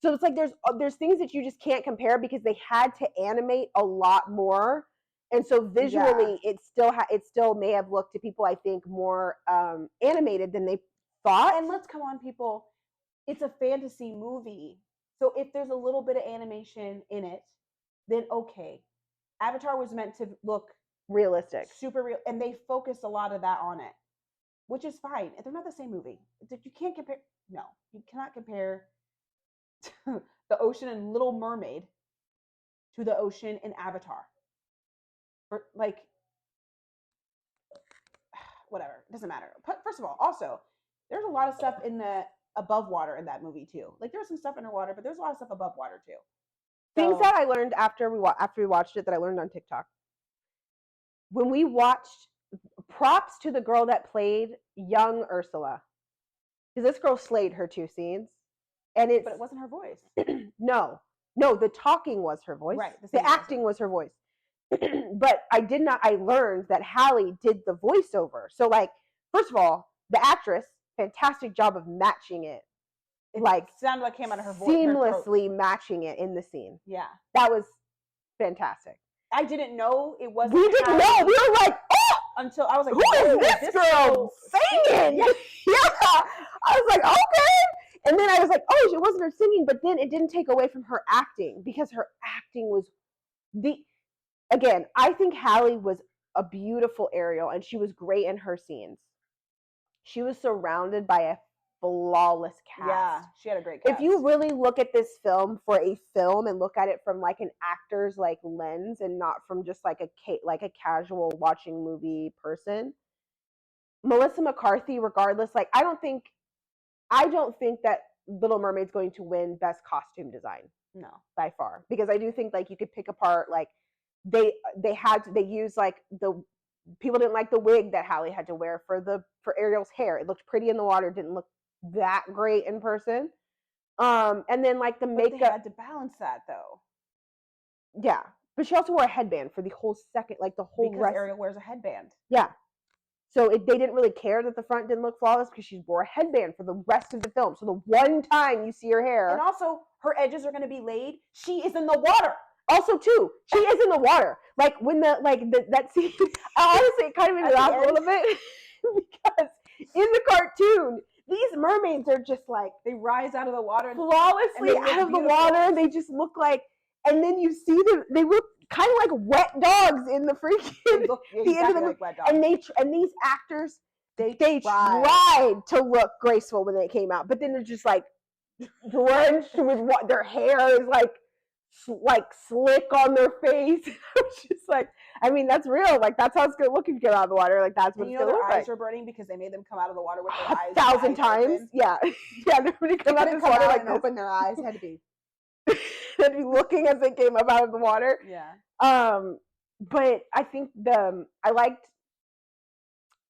So it's like there's things that you just can't compare because they had to animate a lot more. And so visually, it still may have looked to people, I think, more animated than they thought. And let's come on, people. It's a fantasy movie. So if there's a little bit of animation in it, then okay. Avatar was meant to look realistic, super real, and they focused a lot of that on it, which is fine. They're not the same movie. You can't compare. No, you cannot compare the ocean in Little Mermaid to the ocean in Avatar. Or, like, whatever, it doesn't matter. But first of all, also, there's a lot of stuff in the above water in that movie too. Like, there's some stuff underwater, but there's a lot of stuff above water too. Things that I learned after we watched it that I learned on TikTok. When we watched props to the girl that played young Ursula, because this girl slayed her 2 scenes, and But it wasn't her voice. no, the talking was her voice. Right, The acting was her voice. But I learned that Hallie did the voiceover. So, like, first of all, the actress, fantastic job of matching it. Like, sounded like it came out of her voice. Seamlessly matching it in the scene. Yeah. That was fantastic. I didn't know it wasn't. We didn't know. We were like, oh! Until I was like, who is this girl singing? Yeah. I was like, okay. And then I was like, oh, it wasn't her singing, but then it didn't take away from her acting, because her acting was again, I think Hallie was a beautiful Ariel, and she was great in her scenes. She was surrounded by a flawless cast. Yeah, she had a great cast. If you really look at this film for a film and look at it from like an actor's like lens and not from just like a casual watching movie person, Melissa McCarthy, regardless, like I don't think that Little Mermaid's going to win Best Costume Design. No, by far, because I do think like you could pick apart like they used like the people didn't like the wig that Hallie had to wear for Ariel's hair. It looked pretty in the water, didn't look that great in person. And then like the makeup, they had to balance that though. Yeah, but she also wore a headband for the whole second, like the whole because Ariel wears a headband. Yeah. So they didn't really care that the front didn't look flawless because she wore a headband for the rest of the film. So the one time you see her hair, and also her edges are going to be laid. She is in the water. Also, too, she is in the water. Like when that scene, honestly, it kind of made me laugh a little bit because in the cartoon, these mermaids are just like they rise out of the water flawlessly out of the water. They just look like, and then you see them. They look kind of like wet dogs in the freaking the end of the movie. Like and these actors, they tried to look graceful when they came out, but then they're just like drenched with what their hair is like slick on their face. I was just like, I mean, that's real. Like that's how it's gonna look if you get out of the water. Like that's what it's gonna look like. Their eyes were burning because they made them come out of the water with their eyes 1,000 times. Open. Yeah, yeah. They're gonna come out of the water like and open their eyes. Had to be. They'd be looking as they came up out of the water. Yeah. But I think I liked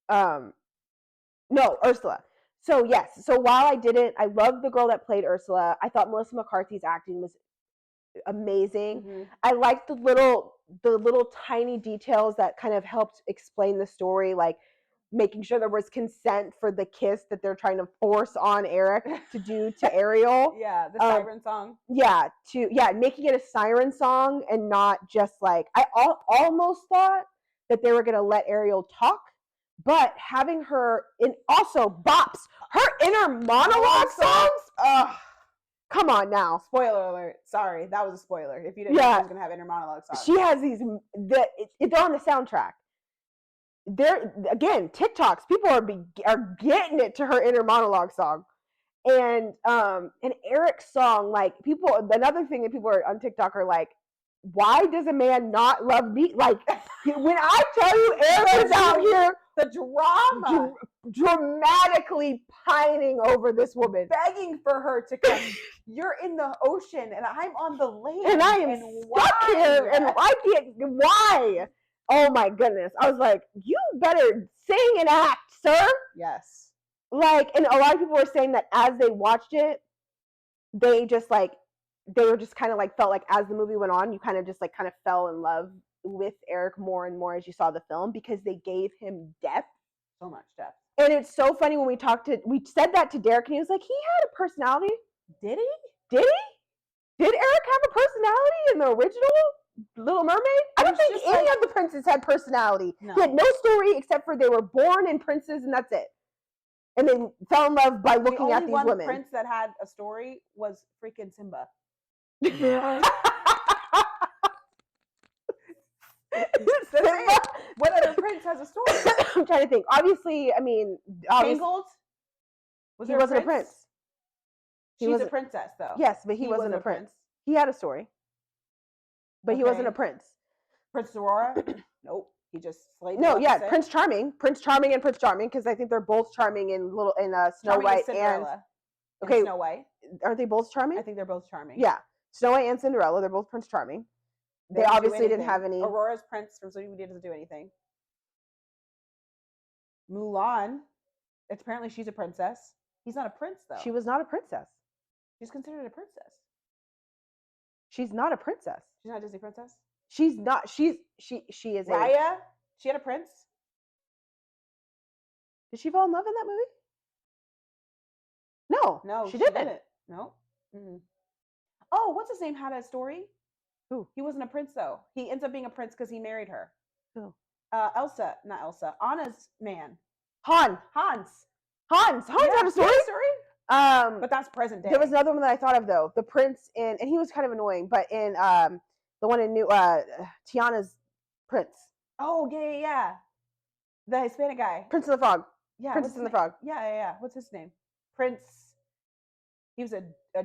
no, Ursula. So yes, so while I loved the girl that played Ursula. I thought Melissa McCarthy's acting was amazing. Mm-hmm. I liked the little tiny details that kind of helped explain the story, like making sure there was consent for the kiss that they're trying to force on Eric to do to Ariel. Yeah, the siren song. Yeah, making it a siren song and not just like I almost thought that they were gonna let Ariel talk, but having her in also bops her inner monologue songs. Come on now. Spoiler alert. Sorry, that was a spoiler. If you didn't know she was gonna have inner monologue songs. She has these they're on the soundtrack. They're again TikToks. People are getting it to her inner monologue song, and Eric's song. Like another thing that people are on TikTok are like, why does a man not love me? Like when I tell you Eric's out here, the drama, dramatically pining over this woman, begging for her to come. You're in the ocean, and I'm on the land, and I am stuck here, and I can't. Why? Oh my goodness. I was like, you better sing and act, sir. Yes. Like, and a lot of people were saying that as they watched it, they were just kind of like felt like as the movie went on, you kind of just like kind of fell in love with Eric more and more as you saw the film because they gave him depth. So much depth. And it's so funny when we said that to Derek and he was like, he had a personality. Did he? Did Eric have a personality in the original Little Mermaid? I don't think any of the princes had personality. No. They had no story except for they were born in princes and that's it. And they fell in love by looking at these women. The only prince that had a story was freaking Simba. Simba? What other prince has a story? I'm trying to think. Obviously, I mean, Tangled? He wasn't a prince. She's a princess, though. Yes, but he wasn't a prince. He had a story. But he wasn't a prince. Princess Aurora? Nope. He just slayed. No, yeah, Prince Charming, and Prince Charming, because I think they're both charming in Snow White and Snow White. Aren't they both charming? I think they're both charming. Yeah, Snow White and Cinderella, they're both Prince Charming. They obviously didn't have any. Aurora's prince from Sleeping Beauty doesn't do anything. Mulan. Apparently, she's a princess. He's not a prince though. She was not a princess. She's considered a princess. She's not a princess. She's not a Disney princess. She's not. She is a. Raya. She had a prince. Did she fall in love in that movie? No. No, she didn't. No. Mm-mm. Oh, what's his name? Had a story. Who? He wasn't a prince though. He ends up being a prince because he married her. Who? Elsa, not Elsa. Anna's man. Hans. Hans. Hans Yeah, had a story. But that's present day. There was another one that I thought of though. The prince in, and he was kind of annoying, but in the one in Tiana's prince. Oh yeah. The Hispanic guy. Prince of the Frog. Yeah. Princess and the Frog. Yeah. What's his name? Prince. He was a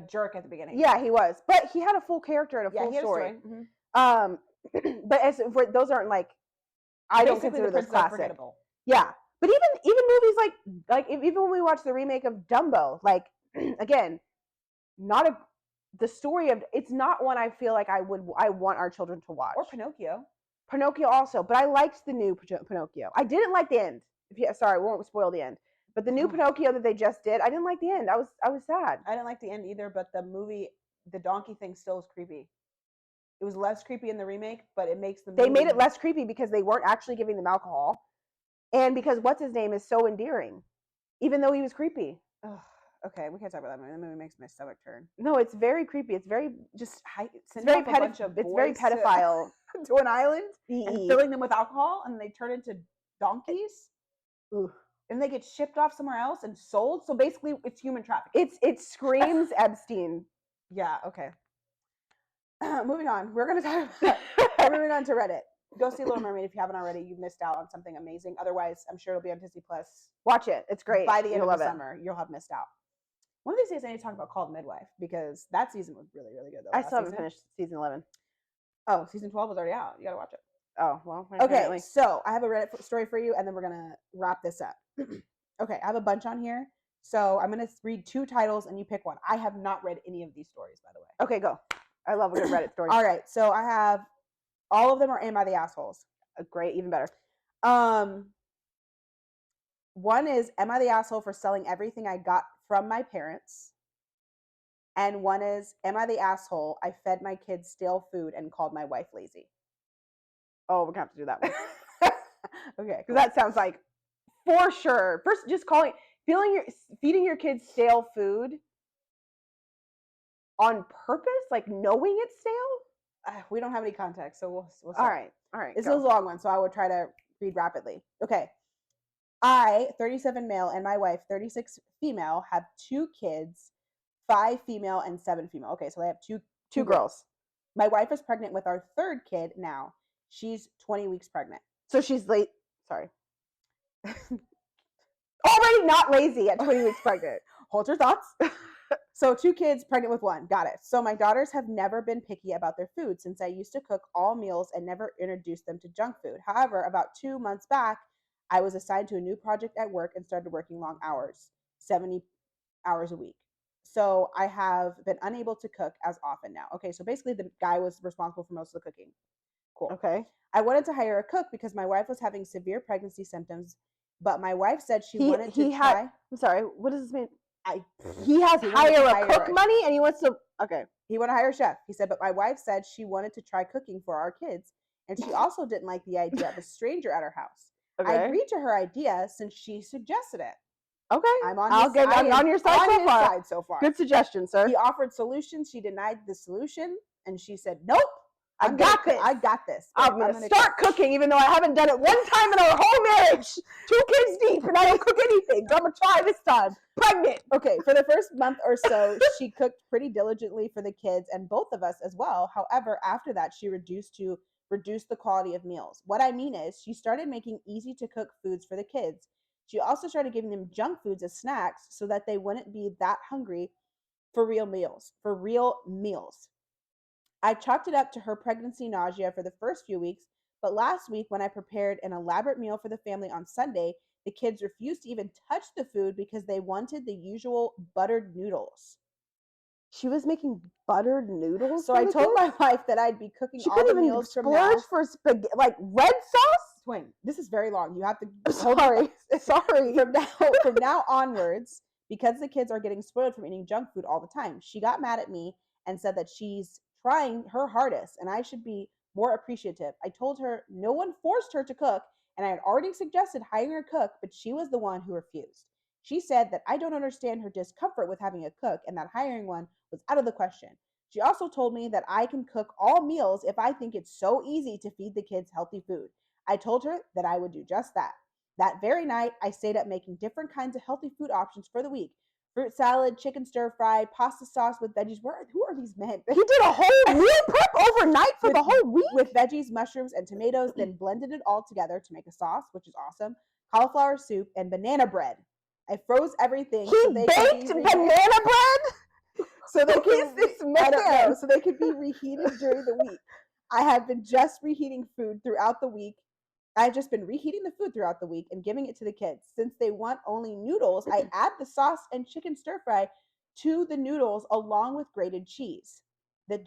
jerk at the beginning. Yeah, he was, but he had a full character and a full he had story. A story. But as for, those aren't like, I don't consider those classic. Forgettable. Yeah, but even movies like even when we watch the remake of Dumbo, like again, the story of it's not one I feel like I want our children to watch. Or Pinocchio. Pinocchio also, but I liked the new Pinocchio. I didn't like the end. Sorry, we won't spoil the end. But the new Pinocchio that they just did, I didn't like the end. I was sad. I didn't like the end either, but the movie, the donkey thing still is creepy. It was less creepy in the remake, but it makes the movie... They made it less creepy because they weren't actually giving them alcohol. And because what's his name is so endearing, even though he was creepy. Ugh, okay, we can't talk about that movie. That movie makes my stomach turn. No, it's very creepy. It's very just it's very pedophile. To an island and filling them with alcohol, and they turn into donkeys. Ooh. And they get shipped off somewhere else and sold. So basically, it's human trafficking. It screams Epstein. Yeah. Okay. Moving on. We're moving on to Reddit. Go see Little Mermaid if you haven't already. You've missed out on something amazing. Otherwise, I'm sure it'll be on Disney Plus. Watch it. It's great. By the end of the summer, you'll have missed out. One of these days, I need to talk about Called Midwife because that season was really, really good. Though, I still haven't finished season 11. Oh, season 12 was already out. You got to watch it. Oh, well. Okay, so I have a Reddit story for you, and then we're going to wrap this up. Okay, I have a bunch on here. So I'm going to read 2 titles, and you pick one. I have not read any of these stories, by the way. Okay, go. I love a good Reddit story. All right, so I have, all of them are Am I the Assholes? Great, even better. One is, am I the asshole for selling everything I got from my parents? And one is, am I the asshole? I fed my kids stale food and called my wife lazy. Oh, we're going to have to do that one. Okay. Because that sounds like, for sure. First, just feeding your kids stale food on purpose, like knowing it's stale? We don't have any context, so we'll All right. This is a long one, so I will try to read rapidly. Okay. I, 37 male, and my wife, 36 female, have 2 kids, 5 female and 7 female. Okay, so they have two girls. My wife is pregnant with our 3rd kid now. She's 20 weeks pregnant. So she's late. Sorry. Already not lazy at 20 weeks pregnant. Hold your thoughts. So 2 kids, pregnant with 1. Got it. So my daughters have never been picky about their food since I used to cook all meals and never introduced them to junk food. However, about 2 months back, I was assigned to a new project at work and started working long hours, 70 hours a week. So I have been unable to cook as often now. Okay, so basically the guy was responsible for most of the cooking. Cool. Okay. I wanted to hire a cook because my wife was having severe pregnancy symptoms, but my wife said she wanted to try. I'm sorry, what does this mean? He has hire a cook money and he wants to, okay. He wanted to hire a chef. He said, but my wife said she wanted to try cooking for our kids. And she also didn't like the idea of a stranger at her house. Okay. I agreed to her idea since she suggested it. Okay. I'm on your side so far. Good suggestion, sir. He offered solutions. She denied the solution. And she said, nope. I got this. I'm going to start cooking even though I haven't done it one time in our whole marriage. 2 kids deep and I don't cook anything. So I'm going to try this time. Pregnant. Okay, for the first month or so, she cooked pretty diligently for the kids and both of us as well. However, after that, she reduced the quality of meals. What I mean is she started making easy to cook foods for the kids. She also started giving them junk foods as snacks so that they wouldn't be that hungry for real meals. I chalked it up to her pregnancy nausea for the first few weeks, but last week when I prepared an elaborate meal for the family on Sunday, the kids refused to even touch the food because they wanted the usual buttered noodles. She was making buttered noodles? So I told my wife that I'd be cooking she all the even meals from now. for spaghetti, like red sauce? twin. This is very long. You have to Sorry. from now onwards, because the kids are getting spoiled from eating junk food all the time. She got mad at me and said that she's trying her hardest and I should be more appreciative. I told her no one forced her to cook, and I had already suggested hiring a cook, but she was the one who refused. She said that I don't understand her discomfort with having a cook and that hiring one was out of the question. She also told me that I can cook all meals if I think it's so easy to feed the kids healthy food. I told her that I would do just that. That very night, I stayed up making different kinds of healthy food options for the week. Fruit salad, chicken stir fry, pasta sauce with veggies. Who are these men? He did a whole meal prep overnight for the whole week? With veggies, mushrooms, and tomatoes, then blended it all together to make a sauce, which is awesome. Cauliflower soup and banana bread. I froze everything. He baked banana bread? So they Who is this man? I don't know. So they could be reheated during the week. I have been just reheating food throughout the week. I've just been reheating the food throughout the week and giving it to the kids. Since they want only noodles, I add the sauce and chicken stir fry to the noodles along with grated cheese. They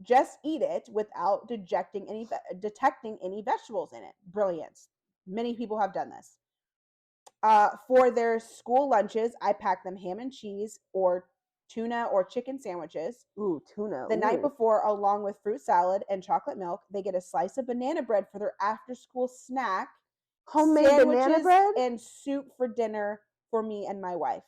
just eat it without detecting any vegetables in it. Brilliance. Many people have done this. For their school lunches, I pack them ham and cheese or tuna or chicken sandwiches. Ooh, tuna. The night before, along with fruit salad and chocolate milk, they get a slice of banana bread for their after-school snack. Homemade banana bread? And soup for dinner for me and my wife.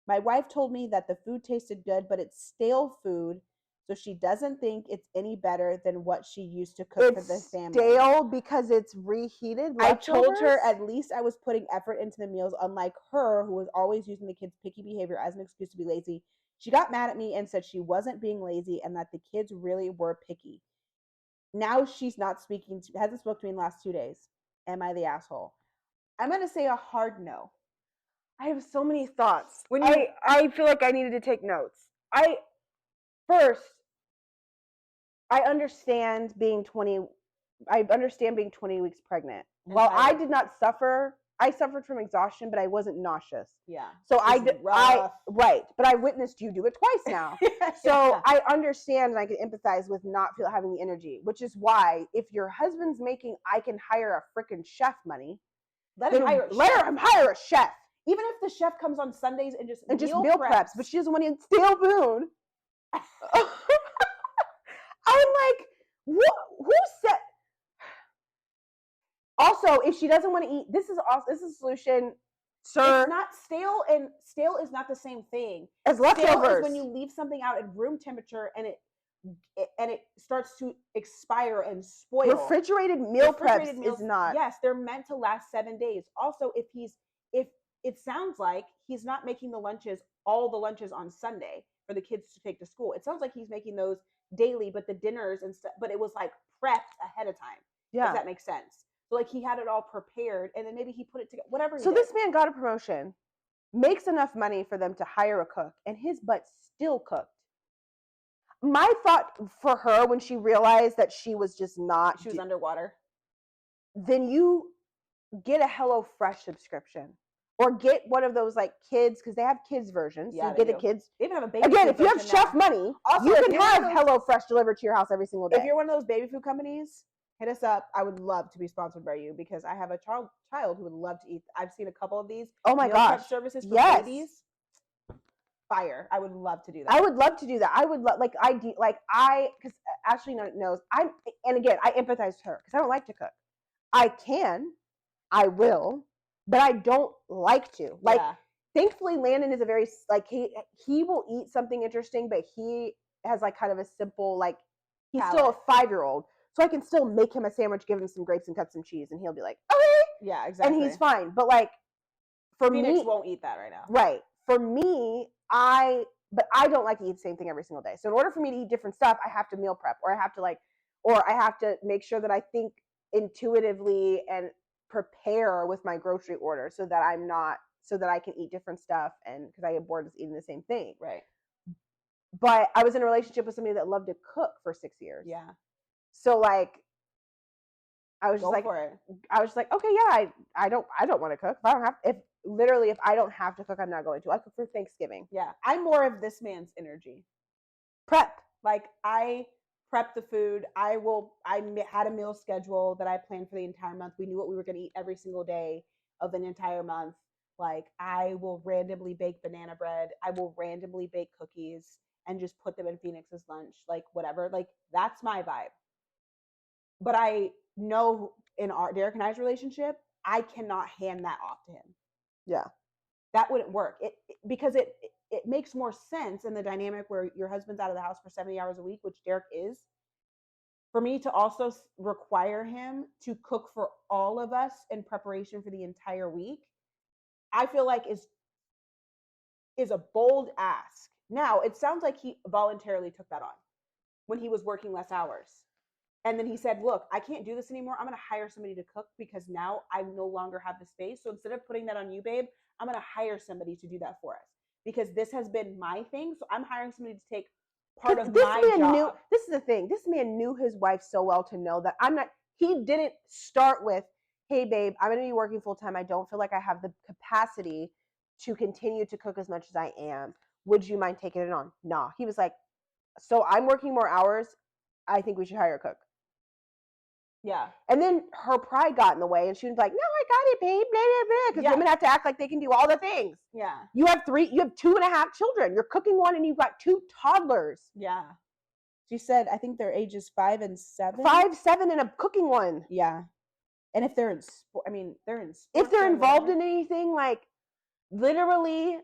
My wife told me that the food tasted good, but it's stale food, so she doesn't think it's any better than what she used to cook for the family. It's stale because it's reheated leftovers? I told her at least I was putting effort into the meals, unlike her, who was always using the kids' picky behavior as an excuse to be lazy. She got mad at me and said she wasn't being lazy and that the kids really were picky. Now she's hasn't spoken to me in the last 2 days. Am I the asshole? I'm going to say a hard no. I have so many thoughts. I feel like I needed to take notes. First, I understand being 20 weeks pregnant. While I did not suffer, I suffered from exhaustion, but I wasn't nauseous. Yeah. So right, but I witnessed you do it twice now. So I understand and I can empathize with not having the energy, which is why if your husband's making I can hire a freaking chef money, let him hire a chef. Even if the chef comes on Sundays and just meal preps, but she doesn't want to eat stale food. I'm like, who said? Also, if she doesn't want to eat, this is a solution, sir. It's not stale, and stale is not the same thing as leftovers. Stale is when you leave something out at room temperature and it starts to expire and spoil. Refrigerated meals is not. Yes, they're meant to last 7 days. Also, if it sounds like he's not making all the lunches on Sunday for the kids to take to school. It sounds like he's making those daily, but the dinners and stuff, but it was like prepped ahead of time. Yeah. If that makes sense. So like he had it all prepared and then maybe he put it together, whatever. So this man got a promotion, makes enough money for them to hire a cook, and his butt still cooked. My thought for her when she realized that she was just not. She was underwater. Then you get a HelloFresh subscription. Or get one of those like kids, because they have kids versions. Yeah, so you get the kids. They even have a baby Again, food if you have chef money, also, you can have HelloFresh delivered to your house every single day. If you're one of those baby food companies, hit us up. I would love to be sponsored by you because I have a child who would love to eat. I've seen a couple of these. Oh my gosh. Services for babies. Fire. I would love to do that. I would love to do that. I would because Ashley knows and again, I empathize with her because I don't like to cook. I will. But I don't like to. Thankfully, Landon is a very he will eat something interesting, but he has like kind of a simple he's still a 5-year-old, so I can still make him a sandwich, give him some grapes and cut some cheese, and he'll be like, okay, yeah, exactly, and he's fine. But for Phoenix me, won't eat that right now. Right. For me, I don't like to eat the same thing every single day. So in order for me to eat different stuff, I have to meal prep, or I have to make sure that I think intuitively and prepare with my grocery order so that I can eat different stuff, and because I get bored of eating the same thing. Right. But I was in a relationship with somebody that loved to cook for 6 years. Yeah. So I was just like, okay, yeah, I don't want to cook. If I don't have to cook, I'm not going to. I cook for Thanksgiving. Yeah. I'm more of this man's energy. Prep. I prep the food. I had a meal schedule that I planned for the entire month. We knew what we were going to eat every single day of an entire month. Like, I will randomly bake banana bread. I will randomly bake cookies and just put them in Phoenix's lunch, like whatever. Like, that's my vibe. But I know in our Derek and I's relationship, I cannot hand that off to him. Yeah. That wouldn't work. Because it makes more sense in the dynamic where your husband's out of the house for 70 hours a week, which Derek is, for me to also require him to cook for all of us in preparation for the entire week, I feel like is a bold ask. Now, it sounds like he voluntarily took that on when he was working less hours. And then he said, look, I can't do this anymore. I'm going to hire somebody to cook because now I no longer have the space. So instead of putting that on you, babe, I'm going to hire somebody to do that for us because this has been my thing. So I'm hiring somebody to take part of my job. This is the thing. This man knew his wife so well to know that he didn't start with, hey, babe, I'm going to be working full time. I don't feel like I have the capacity to continue to cook as much as I am. Would you mind taking it on? Nah. He was like, so I'm working more hours. I think we should hire a cook. Yeah. And then her pride got in the way and she was like, no, I got it, babe, blah, blah, blah. Because women have to act like they can do all the things. Yeah. You have 2.5 children. You're cooking one and you've got 2 toddlers. Yeah. She said, I think their ages 5 and 7. 5, 7, and a cooking one. Yeah. And if they're in sport, they're in sports. If they're involved in anything, like literally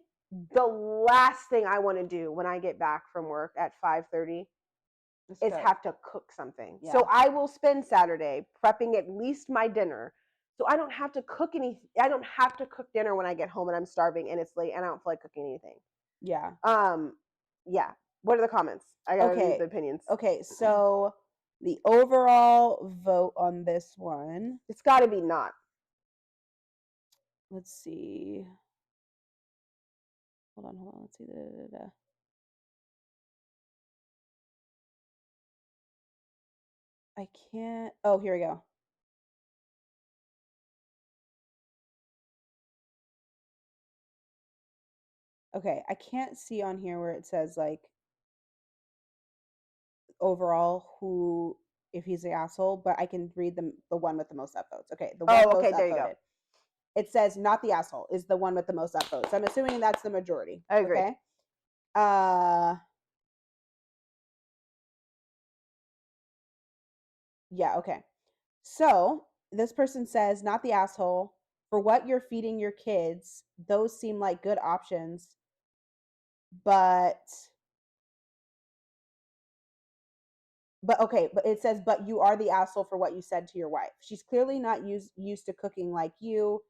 the last thing I want to do when I get back from work at 5:30 is have to cook something. Yeah. So I will spend Saturday prepping at least my dinner. So I don't have to cook anything. I don't have to cook dinner when I get home and I'm starving and it's late and I don't feel like cooking anything. Yeah. Yeah. What are the comments? I gotta read the opinions. Okay, so the overall vote on this one. It's gotta be not. Let's see. Hold on. Let's see. I can't. Oh, here we go. Okay, I can't see on here where it says like overall who, if he's the asshole, but I can read the one with the most upvotes. Okay, the one most there you upvoted. Go. It says not the asshole is the one with the most upvotes. So I'm assuming that's the majority. I agree. Okay. Yeah, okay. So this person says, not the asshole. For what you're feeding your kids, those seem like good options. But it says, but you are the asshole for what you said to your wife. She's clearly not used to cooking like you.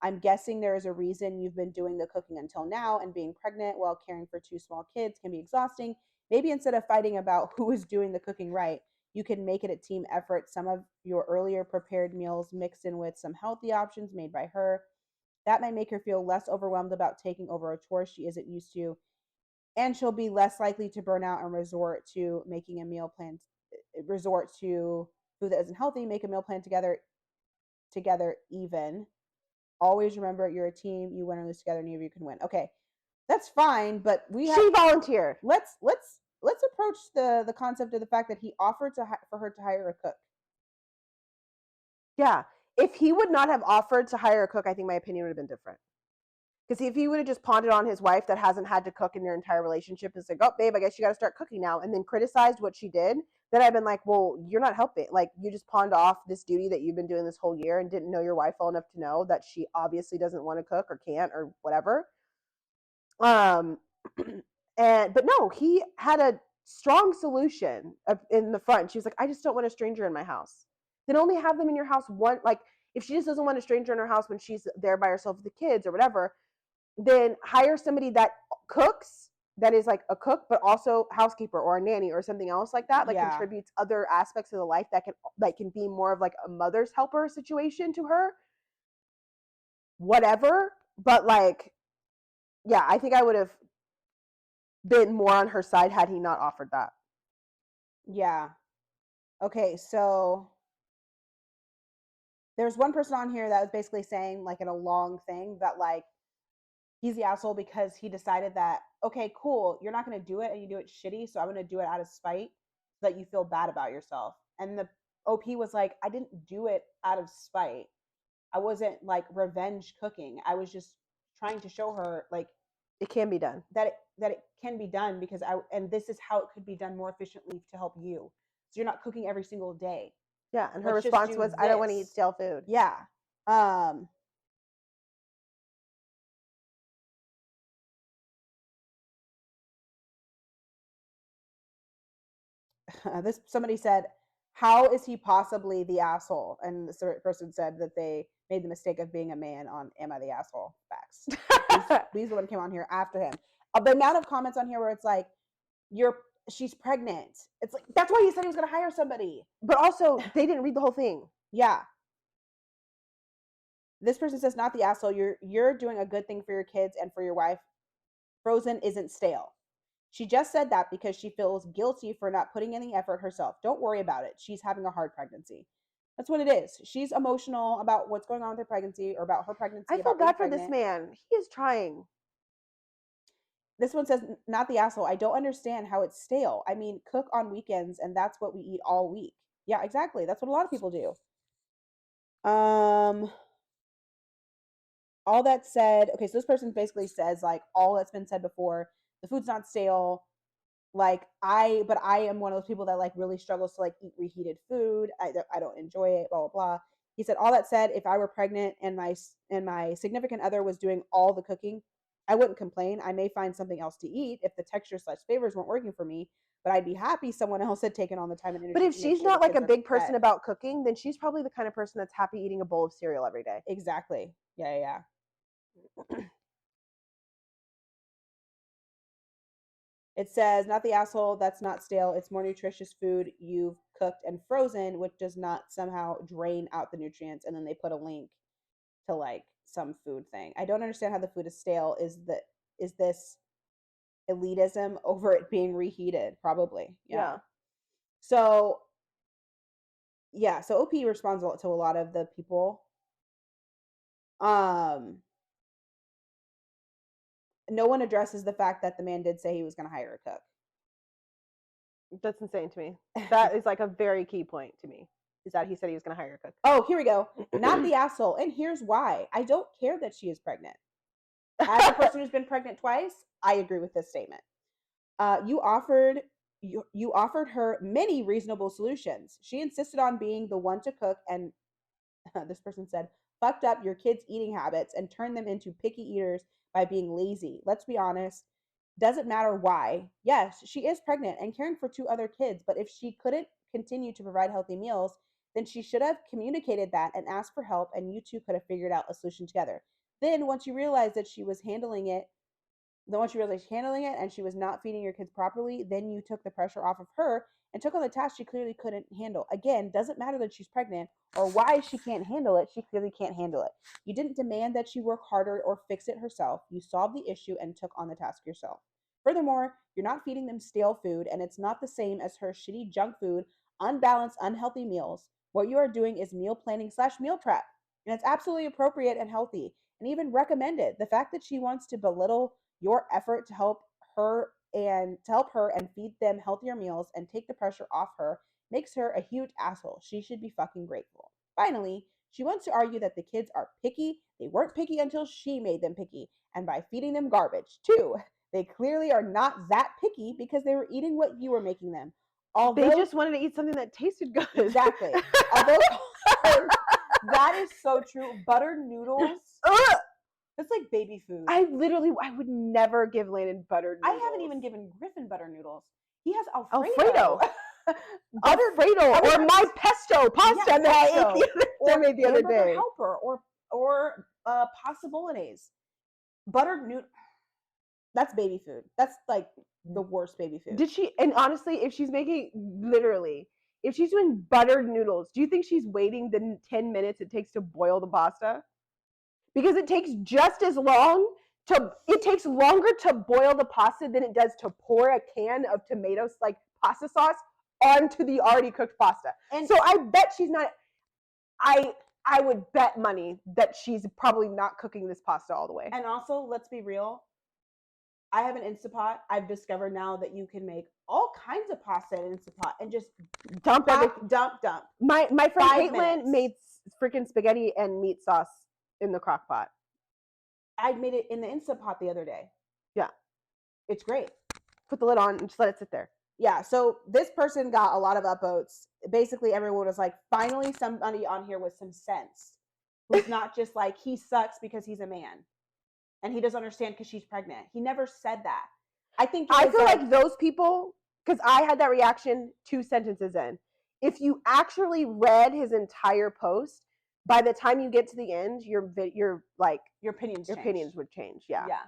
I'm guessing there is a reason you've been doing the cooking until now, and being pregnant while caring for 2 small kids can be exhausting. Maybe instead of fighting about who is doing the cooking right, you can make it a team effort. Some of your earlier prepared meals mixed in with some healthy options made by her. That might make her feel less overwhelmed about taking over a chore she isn't used to. And she'll be less likely to burn out and resort to making a meal plan, resort to food that isn't healthy, make a meal plan together even. Always remember you're a team. You win or lose together, neither of you can win. Okay. That's fine, but she volunteered. Let's approach the concept of the fact that he offered for her to hire a cook. Yeah. If he would not have offered to hire a cook, I think my opinion would have been different. Because if he would have just pawned it on his wife that hasn't had to cook in their entire relationship and said, oh, babe, I guess you got to start cooking now, and then criticized what she did, then I've been like, well, you're not helping. Like, you just pawned off this duty that you've been doing this whole year and didn't know your wife well enough to know that she obviously doesn't want to cook or can't or whatever. But no, he had a strong solution in the front. She was like, I just don't want a stranger in my house. Then only have them in your house one, like, if she just doesn't want a stranger in her house when she's there by herself with the kids or whatever, then hire somebody that cooks, that is like a cook, but also housekeeper or a nanny or something else like that, like contributes other aspects of the life that can be more of like a mother's helper situation to her. Whatever. But like, yeah, I think I would have been more on her side had he not offered that. Yeah. Okay, so there's one person on here that was basically saying, like, in a long thing, that like he's the asshole because he decided that, okay, cool, you're not going to do it and you do it shitty, so I'm going to do it out of spite. so that you feel bad about yourself. And the OP was like, I didn't do it out of spite. I wasn't like revenge cooking. I was just trying to show her like It can be done. that it can be done because and this is how it could be done more efficiently to help you. So you're not cooking every single day. Yeah, and her Let's just response do was, "I don't want to eat this." stale food." Yeah. This somebody said, how is he possibly the asshole? And this person said that they made the mistake of being a man on Am I the Asshole? Facts. He's the one who came on here after him. The amount of comments on here where it's like, she's pregnant. It's like, that's why he said he was going to hire somebody. But also, they didn't read the whole thing. Yeah. This person says, not the asshole. You're doing a good thing for your kids and for your wife. Frozen isn't stale. She just said that because she feels guilty for not putting any effort herself. Don't worry about it. She's having a hard pregnancy. That's what it is. She's emotional about what's going on with her pregnancy or about her pregnancy. I feel bad for this man. He is trying. This one says, not the asshole. I don't understand how it's stale. I mean, cook on weekends and that's what we eat all week. Yeah, exactly. That's what a lot of people do. All that said, okay, so this person basically says like all that's been said before. The food's not stale. Like I am one of those people that like really struggles to like eat reheated food. I don't enjoy it, blah, blah, blah. He said, all that said, if I were pregnant and my significant other was doing all the cooking, I wouldn't complain. I may find something else to eat if the texture / flavors weren't working for me, but I'd be happy someone else had taken on the time and energy. But if she's not like a big person about cooking, then she's probably the kind of person that's happy eating a bowl of cereal every day. Exactly. Yeah. It says, not the asshole, that's not stale. It's more nutritious food you've cooked and frozen, which does not somehow drain out the nutrients. And then they put a link to like some food thing. I don't understand how the food is stale. Is this elitism over it being reheated? Probably. Yeah. So OP responds to a lot of the people. No one addresses the fact that the man did say he was going to hire a cook. That's insane to me. That is like a very key point to me, is that he said he was going to hire a cook. Oh, here we go. Not the asshole. And here's why. I don't care that she is pregnant. As a person who's been pregnant twice, I agree with this statement. You offered her many reasonable solutions. She insisted on being the one to cook, and this person said, fucked up your kids' eating habits and turned them into picky eaters by being lazy. Let's be honest. Doesn't matter why. Yes, she is pregnant and caring for 2 other kids, but if she couldn't continue to provide healthy meals, then she should have communicated that and asked for help, and you two could have figured out a solution together. Then once you realized that she was handling it, and she was not feeding your kids properly, then you took the pressure off of her and took on the task she clearly couldn't handle. Again, doesn't matter that she's pregnant or why she can't handle it. She clearly can't handle it. You didn't demand that she work harder or fix it herself. You solved the issue and took on the task yourself. Furthermore, you're not feeding them stale food, and it's not the same as her shitty junk food, unbalanced, unhealthy meals. What you are doing is meal planning / meal prep, and it's absolutely appropriate and healthy and even recommended. The fact that she wants to belittle your effort to help her and feed them healthier meals and take the pressure off her makes her a huge asshole. She should be fucking grateful. Finally, she wants to argue that the kids are picky. They weren't picky until she made them picky, and by feeding them garbage too. They clearly are not that picky because they were eating what you were making them. Although they just wanted to eat something that tasted good. Exactly. Although that is so true. Buttered noodles. It's like baby food. I would never give Landon buttered noodles. I haven't even given Griffin butter noodles. He has Alfredo. Alfredo or my pesto pasta that I made the other day. Helper or pasta bolognese. Buttered noodle. That's baby food. That's like the worst baby food. Did she? And honestly, if she's doing buttered noodles, do you think she's waiting the 10 minutes it takes to boil the pasta? Because it takes just as long it takes longer to boil the pasta than it does to pour a can of tomatoes, like pasta sauce, onto the already cooked pasta. And so I bet she's not, I would bet money that she's probably not cooking this pasta all the way. And also, let's be real. I have an Instapot. I've discovered now that you can make all kinds of pasta in Instant Pot and just Dump everything. dump. My friend 5 Caitlin minutes. made freaking spaghetti and meat sauce in the crock pot. I made it in the Instant Pot the other day. Yeah. It's great. Put the lid on and just let it sit there. Yeah, so this person got a lot of upvotes. Basically, everyone was like, finally somebody on here with some sense. Who's not just like, he sucks because he's a man. And he doesn't understand because she's pregnant. He never said that. I think I feel like those people, because I had that reaction 2 sentences in. If you actually read his entire post, by the time you get to the end, your like your opinions would change. Yeah. Yeah.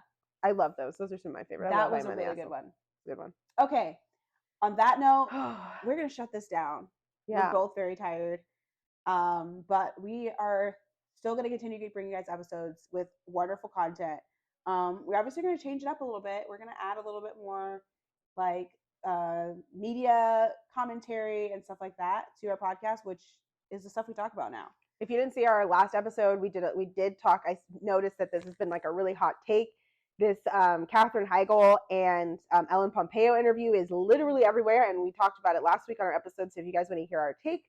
I love those. Those are some of my favorite. That was a really good one. Good one. Okay. On that note, we're going to shut this down. Yeah. We're both very tired. But we are still going to continue to bring you guys episodes with wonderful content. We're obviously going to change it up a little bit. We're going to add a little bit more like media commentary and stuff like that to our podcast, which is the stuff we talk about now. If you didn't see our last episode, we did talk. I noticed that this has been like a really hot take. This Katherine Heigl and Ellen Pompeo interview is literally everywhere, and we talked about it last week on our episode. So if you guys want to hear our take,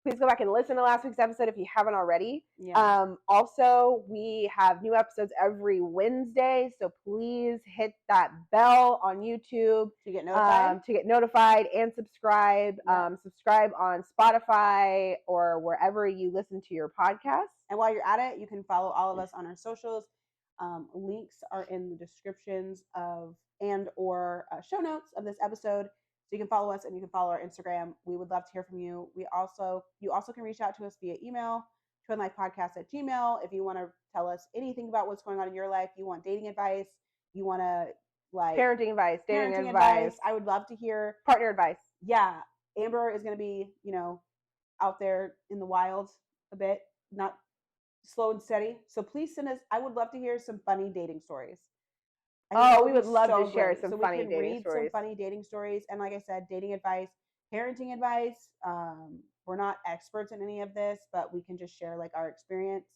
please go back and listen to last week's episode if you haven't already. Yeah. Also, we have new episodes every Wednesday, so please hit that bell on YouTube to get notified. And subscribe. Yeah. Subscribe on Spotify or wherever you listen to your podcasts. And while you're at it, you can follow all of us on our socials. Links are in the descriptions of or show notes of this episode. So you can follow us and you can follow our Instagram. We would love to hear from you. You also can reach out to us via email, twinlifepodcast@gmail.com. If you want to tell us anything about what's going on in your life, you want dating advice, you want to like parenting advice, dating advice. I would love to hear partner advice. Yeah. Amber is going to be, out there in the wild a bit, not slow and steady. So please send us, I would love to hear some funny dating stories. We would love to share some funny dating stories. We can read some funny dating stories. And like I said, dating advice, parenting advice. We're not experts in any of this, but we can just share like our experience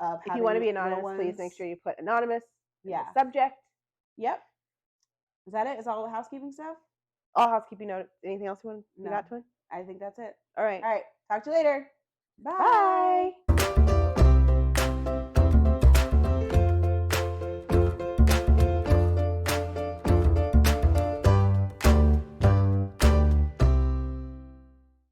of if you want to be anonymous, please make sure you put anonymous in the subject. Yep. Is that it? Is all the housekeeping stuff? All housekeeping note. Anything else you got, Twin? I think that's it. All right. Talk to you later. Bye.